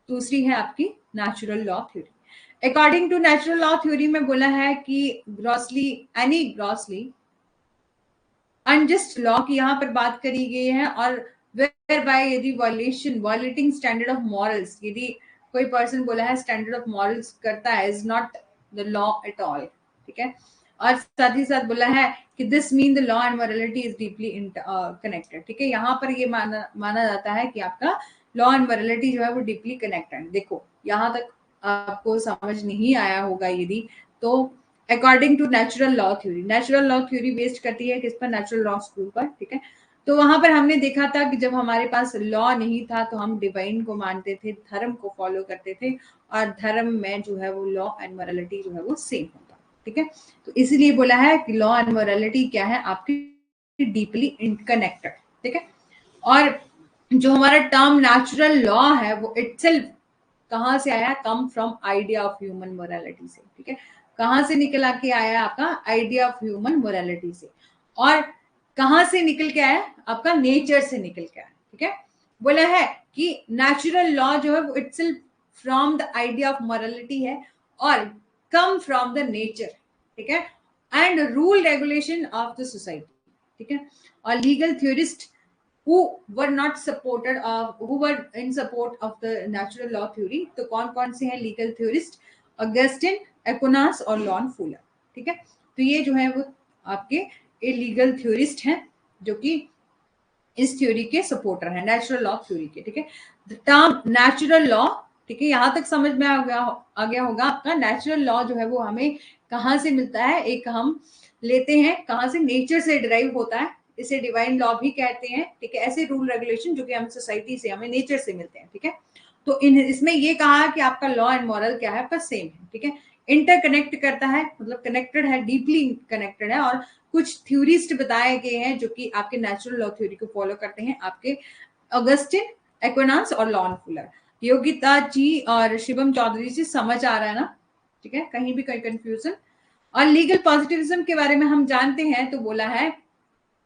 दूसरी है आपकी natural law theory. According to natural law theory में बोला है कि grossly any grossly unjust law की यहाँ पर बात करी गई है, और वेयर बाय यदि वायलेटिंग स्टैंडर्ड ऑफ मॉरल्स, यदि कोई पर्सन बोला है स्टैंडर्ड ऑफ मॉरल्स करता है, is not the law at all, ठीक है। और साथ ही साथ बोला है कि this mean the law and morality is deeply connected, ठीक है। यहाँ पर ये माना जाता है कि आपका लॉ एंड मॉरलिटी जो है वो डीपली कनेक्टेड। देखो यहाँ तक आपको समझ नहीं आया होगा यदि, तो according to natural law theory based करती है किस पर? नेचुरल लॉ स्कूल पर, ठीक है। तो वहां पर हमने देखा था कि जब हमारे पास लॉ नहीं था तो हम डिवाइन को मानते थे, धर्म को फॉलो करते थे, और धर्म में जो है वो लॉ एंड मोरालिटी जो है वो सेम होता, ठीक है। तो इसीलिए बोला है कि लॉ एंड मोरालिटी क्या है? आपकी डीपली कनेक्टेड, ठीक है। और जो हमारा टर्म नेचुरल लॉ है वो इटसेल्फ कहां से आया? Come from idea of human morality से, ठीक है। कहां से निकल आके आया? आपका आइडिया ऑफ ह्यूमन मोरालिटी से। और कहां से निकल के आया? आपका नेचर से निकल के आया, ठीक है। बोला है कि नेचुरल लॉ जो है वो itself from the idea of morality है, और कम फ्रॉम द नेचर, ठीक है, and rule regulation of the society, ठीक है। और legal theorist who were not supported who were in support of the natural law theory, तो कौन कौन से हैं लीगल थ्योरिस्ट? अगस्टिन, एक्विनास और लॉन फुलर, ठीक है। तो ये जो है वो आपके लीगल थ्योरिस्ट हैं जो कि इस थ्योरी के सपोर्टर हैं, नेचुरल लॉ थ्योरी के, ठीक है। द टर्म नेचुरल लॉ, ठीक है, यहां तक समझ में आ गया होगा आपका। नेचुरल लॉ जो है वो हमें कहाँ से मिलता है? एक हम लेते हैं कहाँ से? नेचर से डिराइव होता है, इसे डिवाइन लॉ भी कहते हैं, ठीक है। ऐसे रूल रेगुलेशन जो कि हम सोसाइटी से, हमें नेचर से मिलते हैं, ठीक है। तो इसमें ये कहा कि आपका लॉ एंड मॉरल क्या है? आपका सेम है, ठीक है। इंटरकनेक्ट करता है, मतलब कनेक्टेड है, डीपली कनेक्टेड है। और कुछ थ्योरिस्ट बताए गए हैं जो कि आपके नेचुरल लॉ थ्योरी को फॉलो करते हैं, आपके अगस्टिन, एक्विनास और लॉन फुलर। योगिता जी और शिवम चौधरी जी, समझ आ रहा है ना? ठीक है, कहीं भी कोई कंफ्यूजन? और लीगल पॉजिटिविज्म के बारे में हम जानते हैं, तो बोला है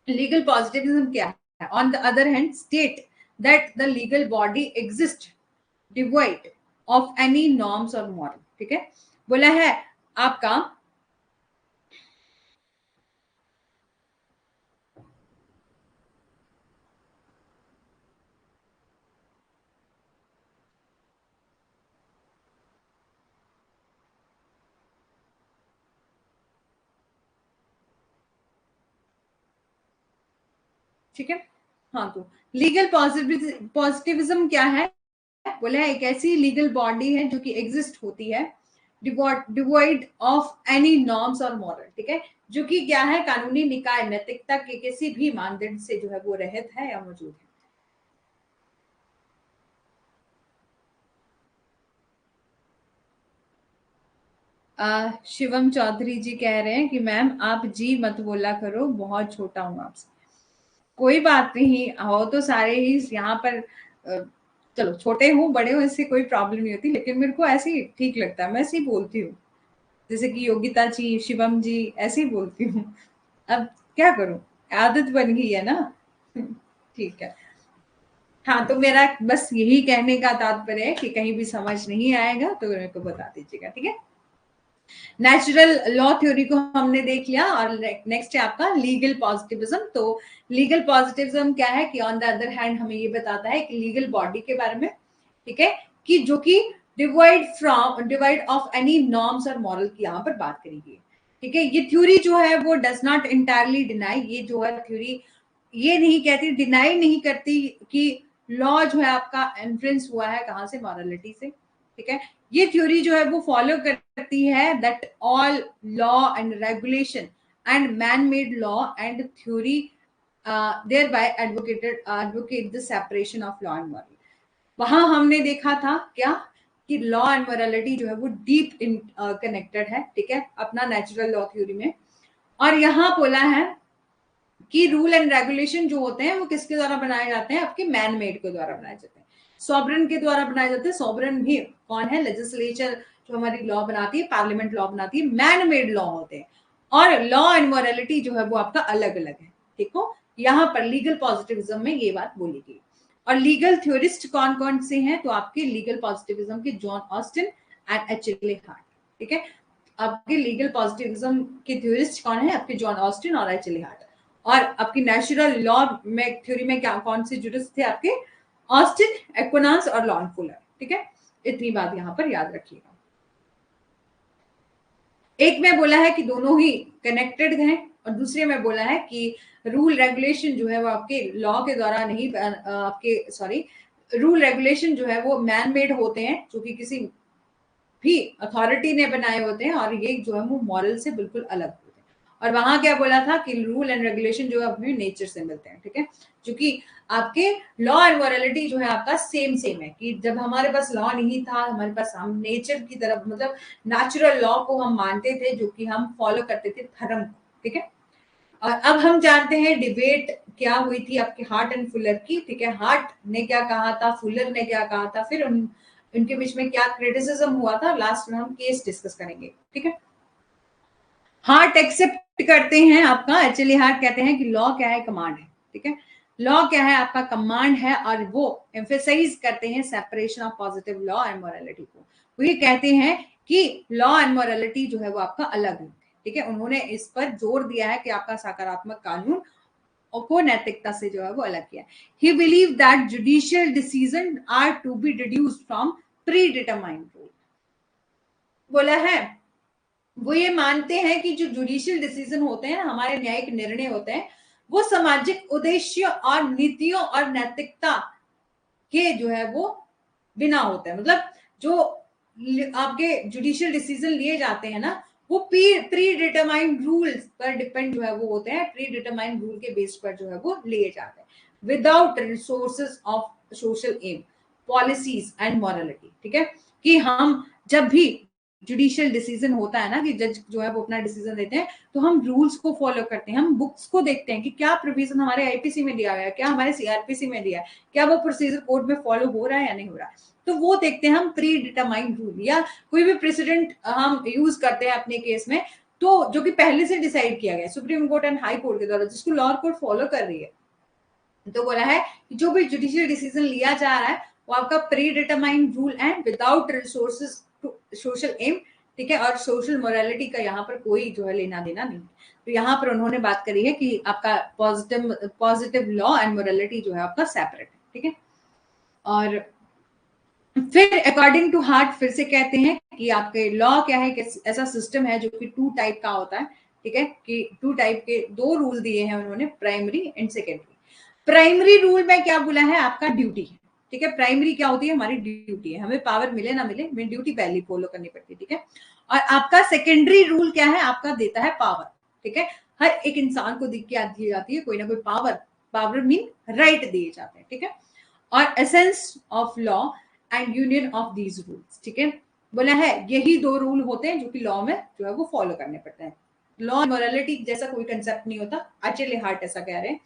लीगल पॉजिटिविज्म क्या है? On the other hand state that the legal body exists devoid of any norms or moral. ठीक है, बोला है आपका ठीक है। हाँ, तो लीगल पॉजिटिविज्म क्या है, बोला है एक ऐसी लीगल बॉडी है जो कि एग्जिस्ट होती है डिवॉइड ऑफ एनी नॉर्म्स और मॉरल। ठीक है, जो कि क्या है, कानूनी निकाय नैतिकता के किसी भी मानदंड से जो है वो रहित है या मौजूद है। शिवम चौधरी जी कह रहे हैं कि मैम आप जी मत बोला करो, बहुत छोटा हूं आपसे। कोई बात नहीं, हो तो सारे ही यहाँ पर चलो छोटे हूँ बड़े हूँ इससे कोई प्रॉब्लम नहीं होती, लेकिन मेरे को ऐसे ही ठीक लगता है, मैं ऐसे ही बोलती हूँ, जैसे कि योगिता जी, शिवम जी, ऐसे ही बोलती हूँ। अब क्या करूं, आदत बन गई है ना। ठीक है। हाँ, तो मेरा बस यही कहने का तात्पर्य है कि कहीं भी समझ नहीं आएगा तो मेरे को बता दीजिएगा। ठीक है, नेचुरल लॉ थ्योरी को हमने देख लिया और नेक्स्ट है आपका लीगल पॉजिटिविज्म। तो लीगल पॉजिटिविज्म क्या है कि ऑन द अदर हैंड हमें ये बताता है कि लीगल बॉडी के बारे में, ठीक है, कि जो कि डिवाइड ऑफ एनी नॉर्म्स और मॉरल की यहाँ पर बात करेगी। ठीक है, ये थ्योरी जो है वो डज नॉट इंटायरली डिनाई, ये जो है थ्योरी ये नहीं कहती, डिनाई नहीं करती कि लॉ जो है आपका इन्फ्लुएंस हुआ है कहाँ से, मॉरलिटी से। ठीक है, ये थ्योरी जो है वो फॉलो करती है that all law and regulation and man made law and theory thereby advocate the separation of law and moral. वहां हमने देखा था क्या कि लॉ एंड मोरालिटी जो है वो डीप इन कनेक्टेड है। ठीक है, अपना नेचुरल लॉ थ्योरी में। और यहाँ बोला है कि रूल एंड रेगुलेशन जो होते हैं वो किसके द्वारा बनाए जाते हैं, आपके मैन मेड के द्वारा बनाए जाते हैं, सॉवरेन के द्वारा बनाए जाते हैं। सॉवरेन भी कौन है, लेजिस्लेचर जो हमारी लॉ बनाती है, पार्लियामेंट लॉ बनाती है, मैन मेड लॉ होते हैं। और लॉ एंड मोरालिटी जो है वो आपका अलग अलग है। ठीक हो, यहाँ पर लीगल पॉजिटिविज्म में ये बात बोली गई। और लीगल थ्योरिस्ट कौन कौन से हैं, तो आपके लीगल पॉजिटिविज्म के John Austin and HL. Heart. ठीक है, आपके लीगल पॉजिटिविज्म के थ्योरिस्ट कौन है, आपके जॉन ऑस्टिन और एच.एल. हार्ट। और आपकी नेचुरल लॉ में थ्योरी में क्या कौन से जुरिस्ट थे, आपके ऑस्टिन, एक्विनास और लॉन फुलर। ठीक है, इतनी बात यहां पर याद रखिएगा। एक में बोला है कि दोनों ही कनेक्टेड हैं और दूसरे में बोला है कि रूल रेगुलेशन जो है वो आपके लॉ के द्वारा नहीं, आपके सॉरी, रूल रेगुलेशन जो है वो मैन मेड होते हैं, जो कि किसी भी अथॉरिटी ने बनाए होते हैं, और ये जो है वो मॉरल से बिल्कुल अलग होते हैं। और वहां क्या बोला था कि रूल एंड रेगुलेशन जो है अपने नेचर से मिलते हैं। ठीक है, क्योंकि आपके लॉ एंड मॉरलिटी जो है आपका सेम सेम है, कि जब हमारे पास लॉ नहीं था, हमारे पास हम नेचर की तरफ मतलब नेचुरल लॉ को हम मानते थे, जो कि हम फॉलो करते थे धर्म को। ठीक है, और अब हम जानते हैं डिबेट क्या हुई थी आपके हार्ट एंड फुलर की। ठीक है, हार्ट ने क्या कहा था, फुलर ने क्या कहा था, फिर उनके बीच में क्या क्रिटिसिज्म हुआ था, लास्ट में हम केस डिस्कस करेंगे। ठीक है, हार्ट एक्सेप्ट करते हैं आपका, एक्चुअली हार्ट कहते हैं कि लॉ क्या है, कमांड है। ठीक है, लॉ क्या है, आपका कमांड है, और वो एम्फेसाइज करते हैं separation of positive law and morality को। वो ये कहते हैं कि लॉ एंड मोरालिटी जो है वो आपका अलग है। ठीक है, उन्होंने इस पर जोर दिया है कि आपका सकारात्मक कानून और को नैतिकता से जो है वो अलग किया। He believe that judicial decision are to be deduced from predetermined rule. बोला है वो ये मानते हैं कि जो जुडिशियल डिसीजन होते हैं, हमारे न्यायिक निर्णय होते हैं, वो सामाजिक उद्देश्य और नीतियों और नैतिकता के जो है वो बिना होते हैं। मतलब जो आपके जुडिशियल डिसीजन लिए जाते हैं ना, वो प्री डिटरमाइंड रूल्स पर डिपेंड जो है वो होते हैं, प्री डिटरमाइंड रूल के बेस पर जो है वो लिए जाते हैं, without resources of social aim, policies and morality. ठीक है, कि हम जब भी जुडिशियल डिसीजन होता है ना, कि जज जो है वो अपना डिसीजन देते हैं, तो हम रूल्स को फॉलो करते हैं, हम बुक्स को देखते हैं कि क्या प्रोविजन हमारे आईपीसी में दिया गया है, क्या हमारे सीआरपीसी में दिया है, क्या वो प्रोसीजर कोड में फॉलो हो रहा है या नहीं हो रहा है। तो वो देखते हैं हम प्री डिटरमाइंड रूल, या कोई भी प्रेसिडेंट हम यूज करते हैं अपने केस में, तो जो कि पहले से डिसाइड किया गया supreme court and high court के द्वारा, जिसको लोअर कोर्ट फॉलो कर रही है, तो बोला है कि जो भी जुडिशियल डिसीजन लिया जा रहा है वो आपका predetermined rule and without resources to social aim, ठीक है, और सोशल मोरालिटी का यहाँ पर कोई जो है लेना देना नहीं। तो यहाँ पर उन्होंने बात करी है कि आपका पॉजिटिव लॉ एंड मोरालिटी जो है आपका सेपरेट है, ठीक है। और फिर अकॉर्डिंग टू हार्ट फिर से कहते हैं कि आपके लॉ क्या है, ऐसा सिस्टम है जो कि टू टाइप का होता है, ठीक है, कि टू टाइप के दो रूल दिए हैं उन्होंने, primary and secondary. Primary rule में क्या बोला है, आपका ड्यूटी है, ठीक है। प्राइमरी क्या होती है, हमारी ड्यूटी है, हमें पावर मिले ना मिले हमें ड्यूटी पहले फॉलो करनी पड़ती है, ठीक है। और आपका सेकेंडरी रूल क्या है, आपका देता है पावर, ठीक है। हर एक इंसान को दी जाती है कोई ना कोई पावर, पावर मीन राइट दिए जाते हैं, ठीक है। और essence of law and union of these rules, ठीक है। बोला है यही दो रूल होते हैं जो कि लॉ में जो है वो फॉलो करने पड़ते हैं। लॉ मोरालिटी जैसा कोई कंसेप्ट नहीं होता, एचएल हार्ट ऐसा कह रहे हैं।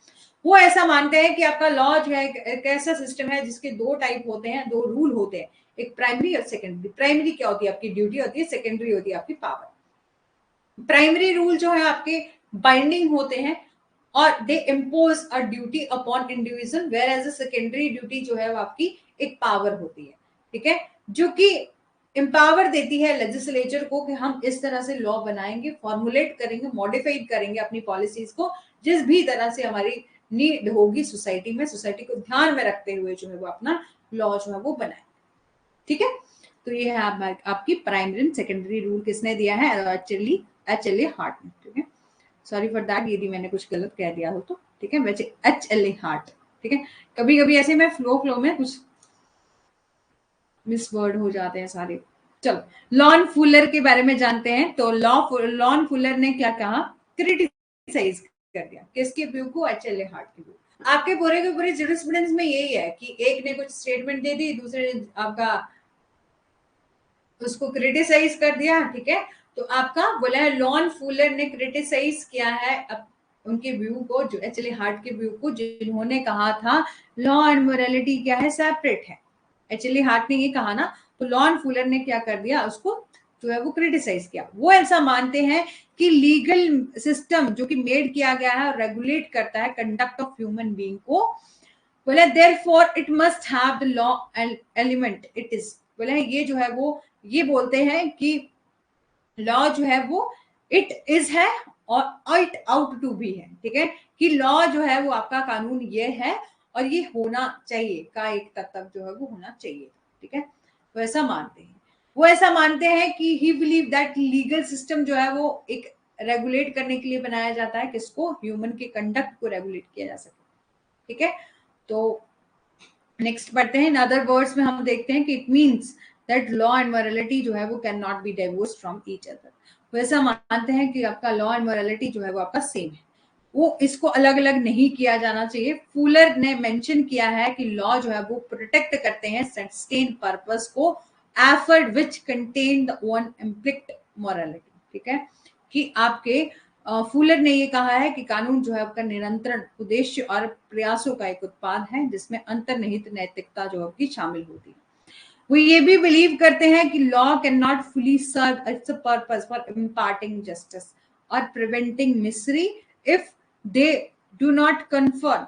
वो ऐसा मानते हैं कि आपका लॉ जो है एक ऐसा सिस्टम है जिसके दो टाइप होते हैं, दो रूल होते हैं, एक प्राइमरी और सेकेंडरी। प्राइमरी क्या होती है, आपकी ड्यूटी होती है, सेकेंडरी होती है आपकी पावर। प्राइमरी रूल जो है आपके बाइंडिंग होते हैं और they impose a duty upon individual, whereas a secondary duty जो है वो आपकी एक पावर होती है, ठीक है, जो कि एम्पावर देती है लेजिस्लेचर को कि हम इस तरह से लॉ बनाएंगे, फॉर्मुलेट करेंगे, मॉडिफाइड करेंगे अपनी पॉलिसीज को, जिस भी तरह से हमारी नीड होगी सोसाइटी में, सोसाइटी को ध्यान में रखते हुए जो है वो अपना लॉ जो है वो बनाए, ठीक है। तो ये है आपकी प्राइमरी एंड सेकेंडरी रूल किसने दिया है, एचएल हार्ट ने, ठीक है। सॉरी फॉर दैट यदि मैंने कुछ गलत कह दिया हो तो, ठीक है। वैसे एचएल हार्ट, ठीक है। कभी कभी ऐसे में फ्लो में कुछ मिस वर्ड हो जाते हैं सारे। चलो लॉन फुलर के बारे में जानते हैं। तो लॉन फुलर ने क्या कहा, क्रिटिसाइज कर दिया किसके व्यू को, एचएल हार्ट के व्यू। आपके पूरे के पूरे जूरिस्प्रूडेंस में यही है कि एक ने कुछ स्टेटमेंट दे दी, दूसरे ने आपका उसको क्रिटिसाइज कर दिया, ठीक है। तो आपका बोला है लॉन फुलर ने क्रिटिसाइज किया है उनके व्यू को, जो एचएल हार्ट के व्यू को, जिन्होंने कहा था लॉ एंड मोरालिटी क्या है, सेपरेट है। एचएल हार्ट ने ये कहा ना, तो लॉन फुलर ने क्या कर दिया, उसको जो है वो क्रिटिसाइज किया। वो ऐसा मानते हैं कि लीगल सिस्टम जो कि मेड किया गया है और रेगुलेट करता है कंडक्ट ऑफ ह्यूमन बीइंग को, बोला therefore it must have the law element it is. बोला ये जो है वो ये बोलते हैं कि लॉ जो है वो इट इज है और इट आउट टू भी है, ठीक है, कि लॉ जो है वो आपका कानून ये है और ये होना चाहिए का एक तक जो है वो होना चाहिए, ठीक है। वो ऐसा मानते हैं, वो ऐसा मानते हैं कि ही बिलीव दैट लीगल सिस्टम जो है वो एक रेगुलेट करने के लिए बनाया जाता है, किसको, ह्यूमन के कंडक्ट को रेगुलेट किया जा सके, ठीक है। तो नेक्स्ट पढ़ते हैं। इन अदर वर्ड्स में हम देखते हैं कि it means that law and morality जो है वो can not B divorce from each other. वैसा मानते हैं कि आपका लॉ एंड मोरालिटी जो है वो आपका सेम है, वो इसको अलग अलग नहीं किया जाना चाहिए। फुलर ने मेंशन किया है कि लॉ जो है वो प्रोटेक्ट करते हैं सस्टेन पर्पस को, effort which contain the one implicit morality, ठीक है, कि आपके फुलर ने ये कहा है कि कानून जो है आपका निरंतर उद्देश्य और प्रयासों का एक उत्पाद है जिसमें अंतर्निहित नैतिकता जो आपकी शामिल होती है। वो ये भी बिलीव करते हैं कि law can not fully serve its purpose for imparting justice और preventing misery if they do not confirm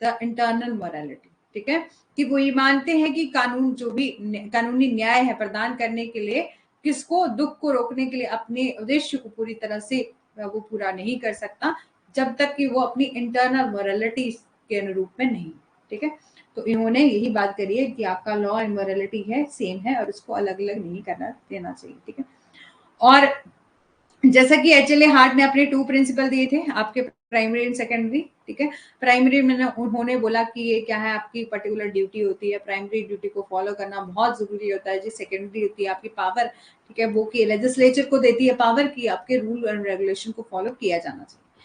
the internal morality, ठीक है, कि वो ये मानते हैं कि कानून जो भी कानूनी न्याय है प्रदान करने के लिए किसको, दुख को रोकने के लिए अपने उद्देश्य को पूरी तरह से वो पूरा नहीं कर सकता जब तक कि वो अपनी इंटरनल मोरालिटी के अनुरूप में नहीं, ठीक है। तो इन्होंने यही बात करी है कि आपका लॉ एंड मोरालिटी है सेम है और इसको अलग अलग नहीं करना देना चाहिए, ठीक है। और जैसा कि एचएल हार्ट ने अपने 2 प्रिंसिपल दिए थे आपके, प्राइमरी एंड सेकेंडरी, ठीक है। प्राइमरी में उन्होंने बोला कि ये क्या है, आपकी पर्टिकुलर ड्यूटी होती है, प्राइमरी ड्यूटी को फॉलो करना बहुत जरूरी होता है। जो सेकेंडरी होती है आपकी पावर, ठीक है, वो कि लेजिस्लेचर को देती है पावर की आपके रूल एंड रेगुलेशन को फॉलो किया जाना चाहिए,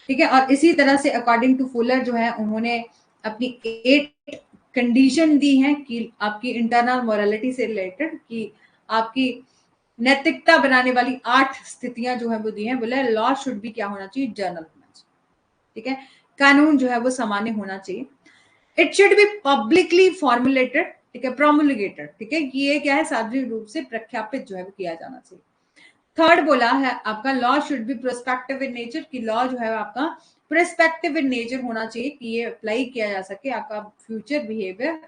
ठीक है। और इसी तरह से अकॉर्डिंग टू फुलर जो है उन्होंने अपनी 8 कंडीशन दी है कि आपकी इंटरनल मोरालिटी से रिलेटेड, कि आपकी नैतिकता बनाने वाली 8 स्थितियां जो है वो दी हैं। बोला लॉ शुड भी क्या होना चाहिए, जर्नल होना चाहिए, ठीक है, कानून जो है वो सामान्य होना चाहिए। It should be publicly formulated, ठीक है, प्रोमुलगेटेड, ठीक है, कि ये क्या है, सार्वजनिक रूप से प्रख्यापित जो है वो किया जाना चाहिए। थर्ड बोला है आपका law should be prospective in nature, की लॉ जो है आपका प्रिस्पेक्टिव इन नेचर होना चाहिए कि ये अप्लाई किया जा सके आपका फ्यूचर बिहेवियर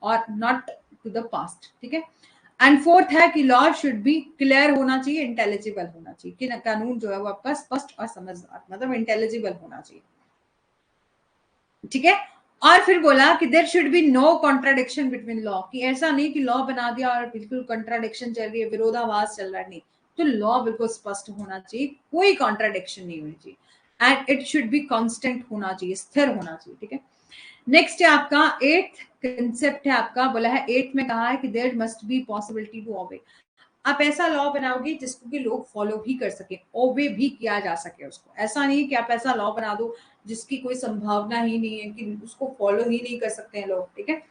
और नॉट टू द पास्ट, ठीक है। एंड फोर्थ है कि लॉ शुड बी क्लियर होना चाहिए, इंटेलिजिबल होना चाहिए, कि कानून जो है वो आपका स्पष्ट और समझदार, मतलब इंटेलिजिबल होना चाहिए, ठीक है। और फिर बोला कि there should be no contradiction between law, कि ऐसा नहीं कि लॉ बना दिया और बिल्कुल कॉन्ट्राडिक्शन चल रही है, विरोधाभास चल रहा है, नहीं। तो लॉ बिल्कुल स्पष्ट होना चाहिए, कोई कॉन्ट्राडिक्शन नहीं होनी चाहिए, and it should be constant होना चाहिए, स्थिर होना चाहिए, ठीक है। नेक्स्ट है आपका एट्थ कंसेप्ट है आपका, बोला है एट्थ में कहा है कि there must be possibility to obey. आप ऐसा लॉ बनाओगे जिसको कि लोग फॉलो भी कर सके, ओबे भी किया जा सके उसको। ऐसा नहीं कि आप ऐसा लॉ बना दो जिसकी कोई संभावना ही नहीं है, कि उसको फॉलो ही नहीं कर सकते हैं लोग, ठीक है।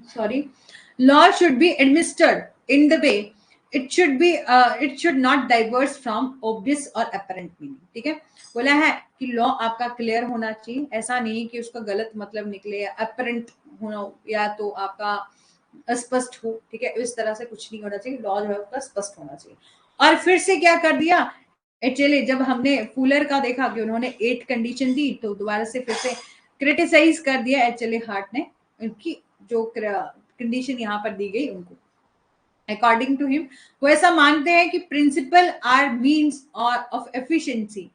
Sorry, law should be administered in the way it should not diverse from obvious और अपरेंट मीनिंग, ठीक है। बोला है कि लॉ आपका क्लियर होना चाहिए, ऐसा नहीं कि उसका गलत मतलब निकले या अपरेंट होना या तो आपका अस्पष्ट हो, ठीक है। इस तरह से कुछ नहीं होना चाहिए, लॉ जो है उसका स्पष्ट होना चाहिए। और फिर से क्या कर दिया, एक्चुअली जब हमने फूलर का देखा कि उन्होंने 8 कंडीशन दी, तो दोबारा से फिर से क्रिटिसाइज कर दिया एक्चुअली हार्ट ने, उनकी जो कंडीशन यहाँ पर दी गई उनको। अकॉर्डिंग टू हिम, वो ऐसा मानते हैं कि प्रिंसिपल आर मीन्स और of efficiency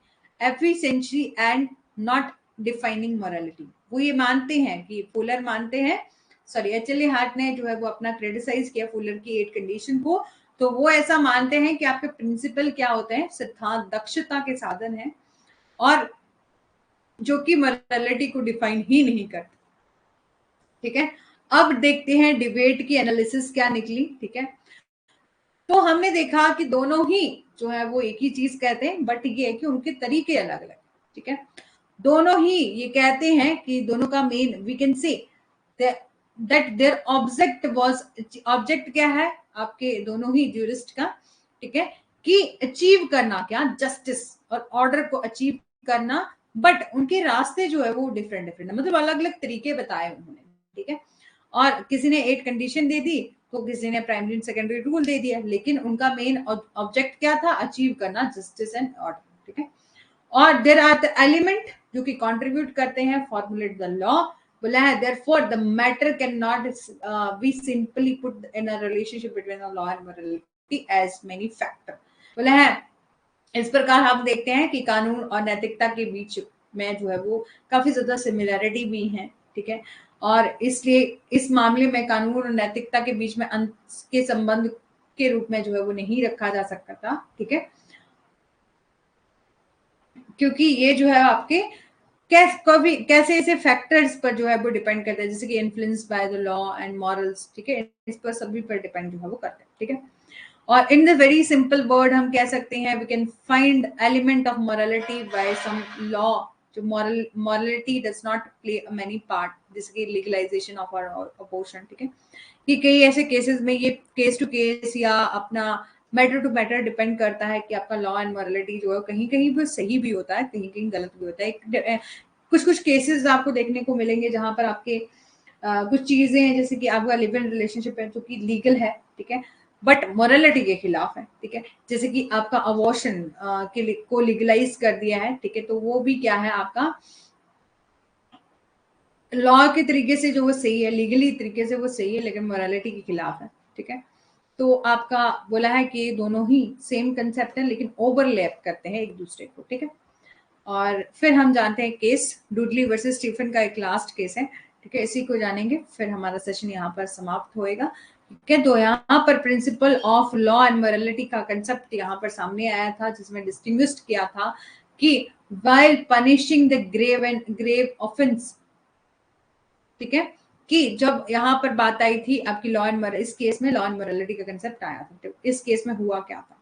and not defining morality. वो ये मानते हैं कि फुलर मानते हैं, सॉरी एचएल हार्ट ने जो है वो अपना क्रिटिसाइज किया फुलर की 8 कंडीशन को। तो वो ऐसा मानते हैं कि आपके प्रिंसिपल क्या होते हैं, सिद्धांत दक्षता के साधन है, और जो कि मोरालिटी को डिफाइन ही नहीं करते, ठीक है। अब देखते हैं डिबेट की एनालिसिस क्या निकली, ठीक है। तो हमने देखा कि दोनों ही जो है वो एक ही चीज कहते हैं, बट ये है कि उनके तरीके अलग अलग, ठीक है। दोनों ही ये कहते हैं कि दोनों का main we can say that their object was, object क्या है आपके दोनों ही ज्यूरिस्ट का, ठीक है, कि अचीव करना क्या, जस्टिस और ऑर्डर को अचीव करना। बट उनके रास्ते जो है वो डिफरेंट डिफरेंट है, मतलब अलग अलग तरीके बताए उन्होंने, ठीक है। और किसी ने 8 कंडीशन दे दी, तो किसी ने प्राइमरी एंड सेकेंडरी रूल दे दिया, लेकिन उनका मेन ऑब्जेक्ट क्या था, अचीव करना जस्टिस एंड ऑर्डर, ठीक है। और देयर आर द एलिमेंट जो कि कंट्रीब्यूट करते हैं फॉर्मुलेट द लॉ। बोला है therefore the matter can not be simply put in a relationship between the law and morality as many factor. बोला है इस प्रकार हम देखते हैं कि कानून और नैतिकता के बीच में जो है वो काफी ज्यादा सिमिलैरिटी भी है, ठीक है। और इसलिए इस मामले में कानून और नैतिकता के बीच में अंत के संबंध के रूप में जो है वो नहीं रखा जा सकता था, ठीक है, क्योंकि ये जो है आपके कभी कैसे ऐसे फैक्टर्स पर जो है वो डिपेंड करता है, जैसे कि influence by the law and morals, ठीक है, इस पर सभी पर डिपेंड जो है वो करते हैं, ठीक है। और in the very simple word हम कह सकते हैं we can find element of morality by some law, जो morality does not play many part, जैसे कि लीगलाइजेशन ऑफ अबॉर्शन, ठीक है। कि कई ऐसे केसेस में ये केस टू केस या अपना मैटर टू मैटर डिपेंड करता है कि आपका लॉ एंड मॉरलिटी जो है कहीं कहीं भी सही भी होता है, कहीं कहीं गलत भी होता है। कुछ कुछ केसेस आपको देखने को मिलेंगे जहां पर आपके कुछ चीजें हैं, जैसे कि आपका लिव इन रिलेशनशिप है जो कि लीगल है, ठीक है, बट मोरालिटी के खिलाफ है, ठीक है। जैसे कि आपका अबॉर्शन को लीगलाइज कर दिया है, ठीक है, तो वो भी क्या है आपका लॉ के तरीके से जो वो सही है, लीगली तरीके से वो सही है, लेकिन मोरालिटी के खिलाफ है, ठीक है। तो आपका बोला है कि दोनों ही सेम कंसेप्ट है लेकिन ओवरलैप करते हैं एक दूसरे को, ठीक है। और फिर हम जानते हैं केस डुडली वर्सेस स्टीफन का एक लास्ट केस है, ठीक है, इसी को जानेंगे फिर हमारा सेशन यहाँ पर समाप्त होएगा, ठीक है। तो यहाँ पर principle of law and morality का कंसेप्ट यहाँ पर सामने आया था, जिसमें डिस्टिंग्विश किया था कि while punishing the grave offense, ठीक है, कि जब यहाँ पर बात आई थी आपकी लॉ एंड इस केस में लॉ एंड मोरालिटी का कंसेप्ट आया था, तो इस केस में हुआ क्या था,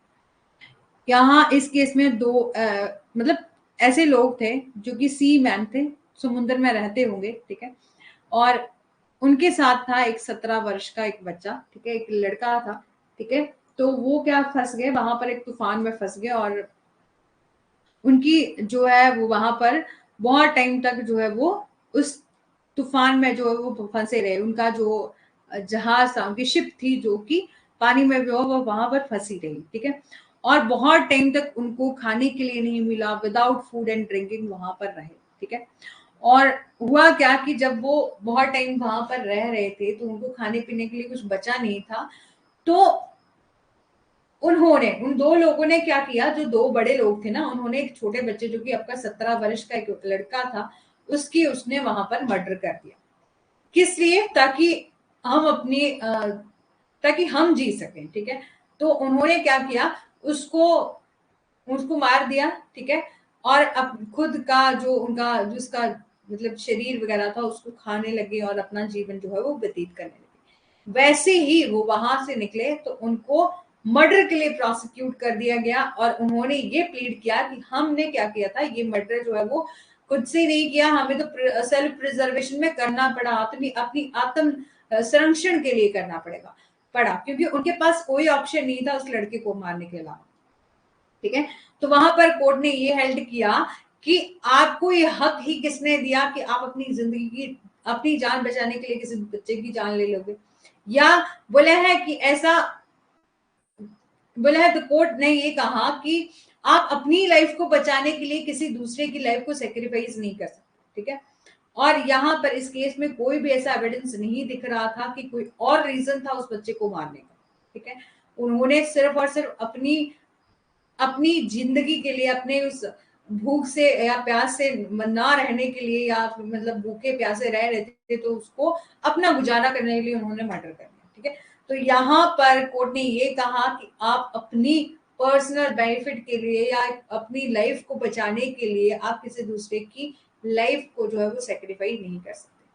यहाँ इस केस में दो मतलब ऐसे लोग थे जो कि सी मैन थे, समुद्र में रहते होंगे, ठीक है, और उनके साथ था एक 17 वर्ष का एक बच्चा, ठीक है, एक लड़का था, ठीक है। तो वो क्या फंस गए वहां पर, एक तूफान में फंस गए, और उनकी जो है वो वहां पर बहुत टाइम तक जो है वो उस तूफान में जो है वो फंसे रहे। उनका जो जहाज था, उनकी शिप थी जो कि पानी में भी वो वहां पर फंसी रही, ठीक है। और बहुत टाइम तक उनको खाने के लिए नहीं मिला, विदाउट फूड एंड ड्रिंकिंग वहां पर रहे, ठीक है। और हुआ क्या कि जब वो बहुत टाइम वहां पर रह रहे थे तो उनको खाने पीने के लिए कुछ बचा नहीं था, तो उन्होंने, उन दो लोगों ने क्या किया, जो दो बड़े लोग थे ना, उन्होंने एक छोटे बच्चे, जो कि आपका 17 वर्ष का एक लड़का था, उसकी उसने वहां पर मर्डर कर दिया। किस लिए? हम अपनी ताकि हम जी सकें, ठीक है। तो उन्होंने क्या किया, उसको उसको मार दिया, ठीक है। और अब खुद का जो उनका जिसका मतलब शरीर वगैरह था उसको खाने लगे और अपना जीवन जो है वो व्यतीत करने लगे। वैसे ही वो वहां से निकले तो उनको मर्डर के लिए प्रोसिक्यूट कर दिया गया, और उन्होंने ये प्लीड किया कि हमने क्या किया था, ये मर्डर जो है वो खुद से नहीं किया, हमें तो सेल्फ प्रिजर्वेशन में करना पड़ा, अपनी अपनी आत्म संरक्षण के लिए करना पड़ा, क्योंकि उनके पास कोई ऑप्शन नहीं था उस लड़के को मारने के अलावा, ठीक है। तो वहां पर कोर्ट ने ये हेल्ड किया कि आपको ये हक ही किसने दिया कि आप अपनी जिंदगी की, अपनी जान बचाने के लिए किसी बच्चे की जान ले लोगे, या बोला है कि ऐसा बोला है, तो कोर्ट ने ये कहा कि आप अपनी लाइफ को बचाने के लिए किसी दूसरे की लाइफ को सेक्रीफाइस नहीं कर सकते, ठीक है। और यहाँ पर इस केस में कोई भी ऐसा एविडेंस नहीं दिख रहा था कि कोई और रीजन था उस बच्चे को मारने का, ठीक है। उन्होंने सिर्फ और सिर्फ अपनी अपनी जिंदगी के लिए, अपने उस भूख से या प्यास से ना रहने के लिए, या मतलब भूखे प्यासे रह रहे थे तो उसको अपना गुजारा करने के लिए उन्होंने मर्डर कर दिया, ठीक है। तो यहाँ पर कोर्ट ने ये कहा कि आप अपनी पर्सनल बेनिफिट के लिए या अपनी लाइफ को बचाने के लिए आप किसी दूसरे की लाइफ को जो है वो सेक्रीफाइस नहीं कर सकते।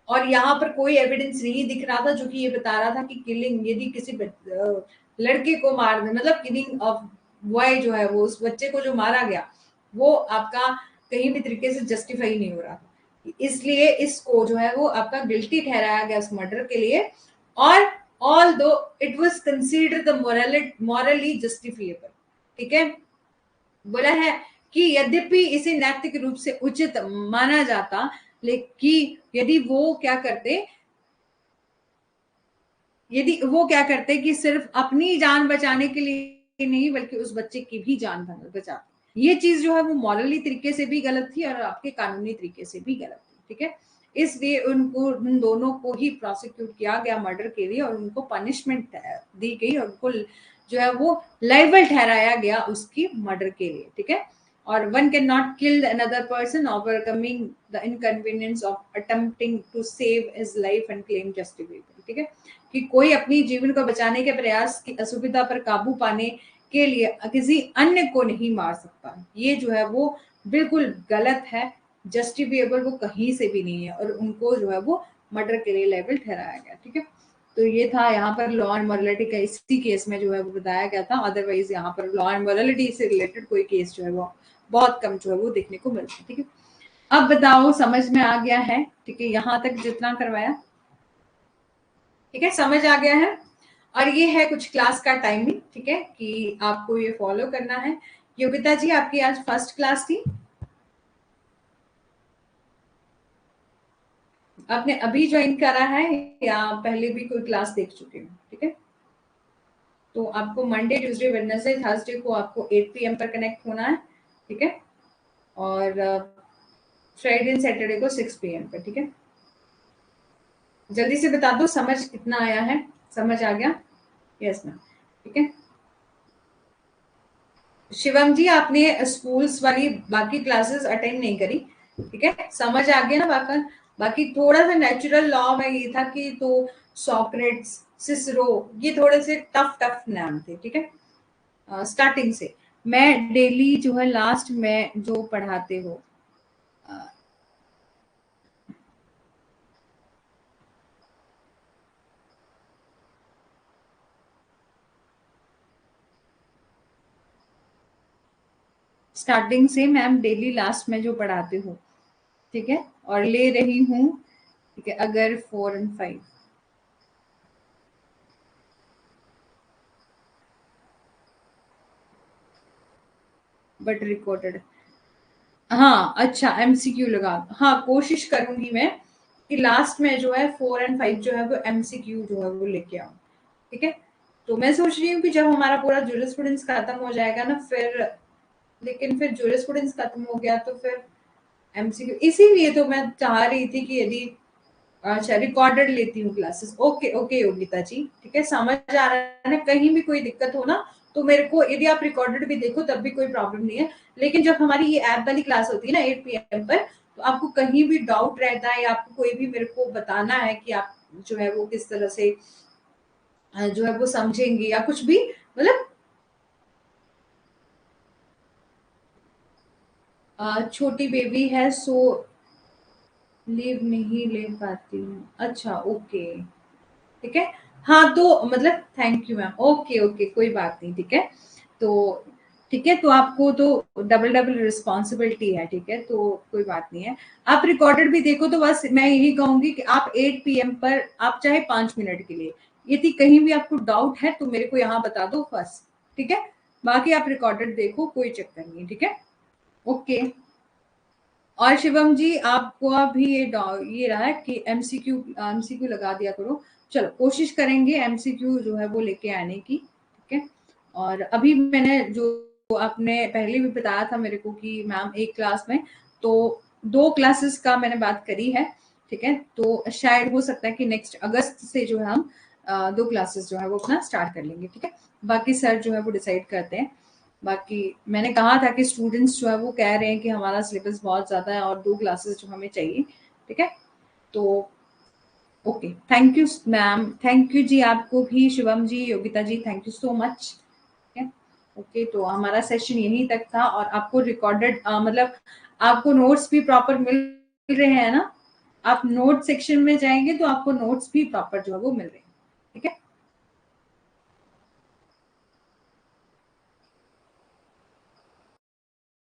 और यहाँ पर कोई एविडेंस नहीं दिख रहा था जो कि ये बता रहा था कि किलिंग, यदि किसी लड़के को मार दे, मतलब किलिंग ऑफ बॉय जो है वो, उस बच्चे को जो मारा गया, वो आपका कहीं भी तरीके से जस्टिफाई नहीं हो रहा था, इसलिए इसको जो है वो आपका गिल्टी ठहराया गया उस मर्डर के लिए। और ऑल दो it was consider the morally justifiable, ठीक है। बोला है कि यद्यपि इसे नैतिक रूप से उचित माना जाता, लेकिन यदि वो क्या करते कि सिर्फ अपनी जान बचाने के लिए नहीं बल्कि उस बच्चे की भी जान बचाते, ये चीज जो है वो मॉरली तरीके से भी गलत थी और आपके कानूनी तरीके से भी गलत थी, ठीक है। इसलिए उन दोनों को ही प्रोसिक्यूट किया गया मर्डर के लिए, और उनको पनिशमेंट दी गई, और उनको जो है वो लाइबल ठहराया गया उसकी मर्डर के लिए, ठीक है। और one can not kill another person overcoming the inconvenience of attempting to save his life and claim justifiable, ठीक है। कि कोई अपनी जीवन को बचाने के प्रयास की असुविधा पर काबू पाने के लिए किसी अन्य को नहीं मार सकता, ये जो है वो बिल्कुल गलत है, जस्टिफिएबल वो कहीं से भी नहीं है, और उनको जो है वो मर्डर के लिए लेबल ठहराया गया, ठीक है। तो ये था यहाँ पर लॉ एंड मॉरलिटी का इसी केस में जो है वो बताया गया था। अदरवाइज यहाँ पर लॉ एंड मॉरलिटी से रिलेटेड कोई केस जो है वो बहुत कम जो है वो देखने को मिलता है, ठीक है। अब बताओ समझ में आ गया है, ठीक है, यहाँ तक जितना करवाया, ठीक है, समझ आ गया है। और ये है कुछ क्लास का टाइमिंग, ठीक है, कि आपको ये फॉलो करना है। योगिता जी आपकी आज फर्स्ट क्लास थी, आपने अभी ज्वाइन करा है या पहले भी कोई क्लास देख चुके हो, ठीक है। तो आपको मंडे ट्यूसडे वेडनेसडे थर्सडे को आपको 8 PM पर कनेक्ट होना है, ठीक है। और फ्राइडे एंड सैटरडे को 6 PM पर, ठीक है। जल्दी से बता दो समझ कितना आया है, समझ आ गया? यस मैम, ठीक है। शिवम जी आपने स्कूल्स वाली बाकी क्लासेस अटेंड नहीं करी, ठीक है, समझ आ गया ना बाकी? बाकी थोड़ा सा नेचुरल लॉ में ये था कि तो सॉक्रेट्स, सिसरो, ये थोड़े से टफ टफ नाम थे, ठीक है। स्टार्टिंग से मैं डेली जो है लास्ट में जो पढ़ाते हो, स्टार्टिंग से मैम डेली लास्ट में जो पढ़ाते हो, ठीक है, और ले रही हूँ, ठीक है, अगर 4 and 5 बट रिकॉर्डेड, हाँ अच्छा एमसीक्यू लगा, हाँ कोशिश करूंगी मैं कि लास्ट में जो है 4 and 5 जो है वो एमसीक्यू जो है वो लेके आऊं, ठीक है। तो मैं सोच रही हूँ कि जब हमारा पूरा जूरिस्प्रूडेंस खत्म हो जाएगा ना, फिर लेकिन फिर जूरिस्प्रूडेंस खत्म हो गया तो फिर एमसीक्यू, इसीलिए तो मैं चाह रही थी कि यदि अच्छा रिकॉर्डेड लेती हूँ क्लासेस। ओके ओके योगिता जी, ठीक है, समझ आ रहा है ना। कहीं भी कोई दिक्कत हो ना तो मेरे को, यदि आप रिकॉर्डेड भी देखो तब भी कोई प्रॉब्लम नहीं है, लेकिन जब हमारी ये ऐप वाली क्लास होती है ना 8 PM पर, तो आपको कहीं भी डाउट रहता है या आपको कोई भी मेरे को बताना है कि आप जो है वो किस तरह से जो है वो समझेंगे या कुछ भी, मतलब छोटी बेबी है सो लीव नहीं ले पाती हूँ। अच्छा ओके, ठीक है। हाँ तो मतलब thank you ma'am, okay okay कोई बात नहीं, ठीक है। तो ठीक है, तो आपको तो डबल डबल रिस्पॉन्सिबिलिटी है, ठीक है, तो कोई बात नहीं है। आप रिकॉर्डेड भी देखो, तो बस मैं यही कहूंगी कि आप 8 PM पर आप चाहे 5 मिनट के लिए, यदि कहीं भी आपको डाउट है तो मेरे को यहाँ बता दो बस, ठीक है। बाकी आप रिकॉर्डेड देखो, कोई चक्कर नहीं, ठीक है। ओके। और शिवम जी आपको अभी ये रहा है कि एमसीक्यू लगा दिया करो। चलो कोशिश करेंगे एमसीक्यू जो है वो लेके आने की, ठीक है। और अभी मैंने जो आपने पहले भी बताया था मेरे को कि मैम एक क्लास में तो 2 क्लासेस का मैंने बात करी है, ठीक है। तो शायद हो सकता है कि नेक्स्ट अगस्त से जो है हम 2 क्लासेस जो है वो अपना स्टार्ट कर लेंगे, ठीक है। बाकी सर जो है वो डिसाइड करते हैं। बाकी मैंने कहा था कि स्टूडेंट्स जो है वो कह रहे हैं कि हमारा सिलेबस बहुत ज़्यादा है और 2 क्लासेस जो हमें चाहिए, ठीक है। तो okay, thank you ma'am, thank you ji आपको भी, Shivam ji, Yogita ji, thank you so much, ठीक है। ओके, तो हमारा सेशन यहीं तक था और आपको रिकॉर्डेड मतलब आपको नोट्स भी प्रॉपर मिल रहे हैं ना। आप नोट सेक्शन में जाएंगे तो आपको नोट्स भी प्रॉपर जो है वो मिल रहे हैं, ठीक है।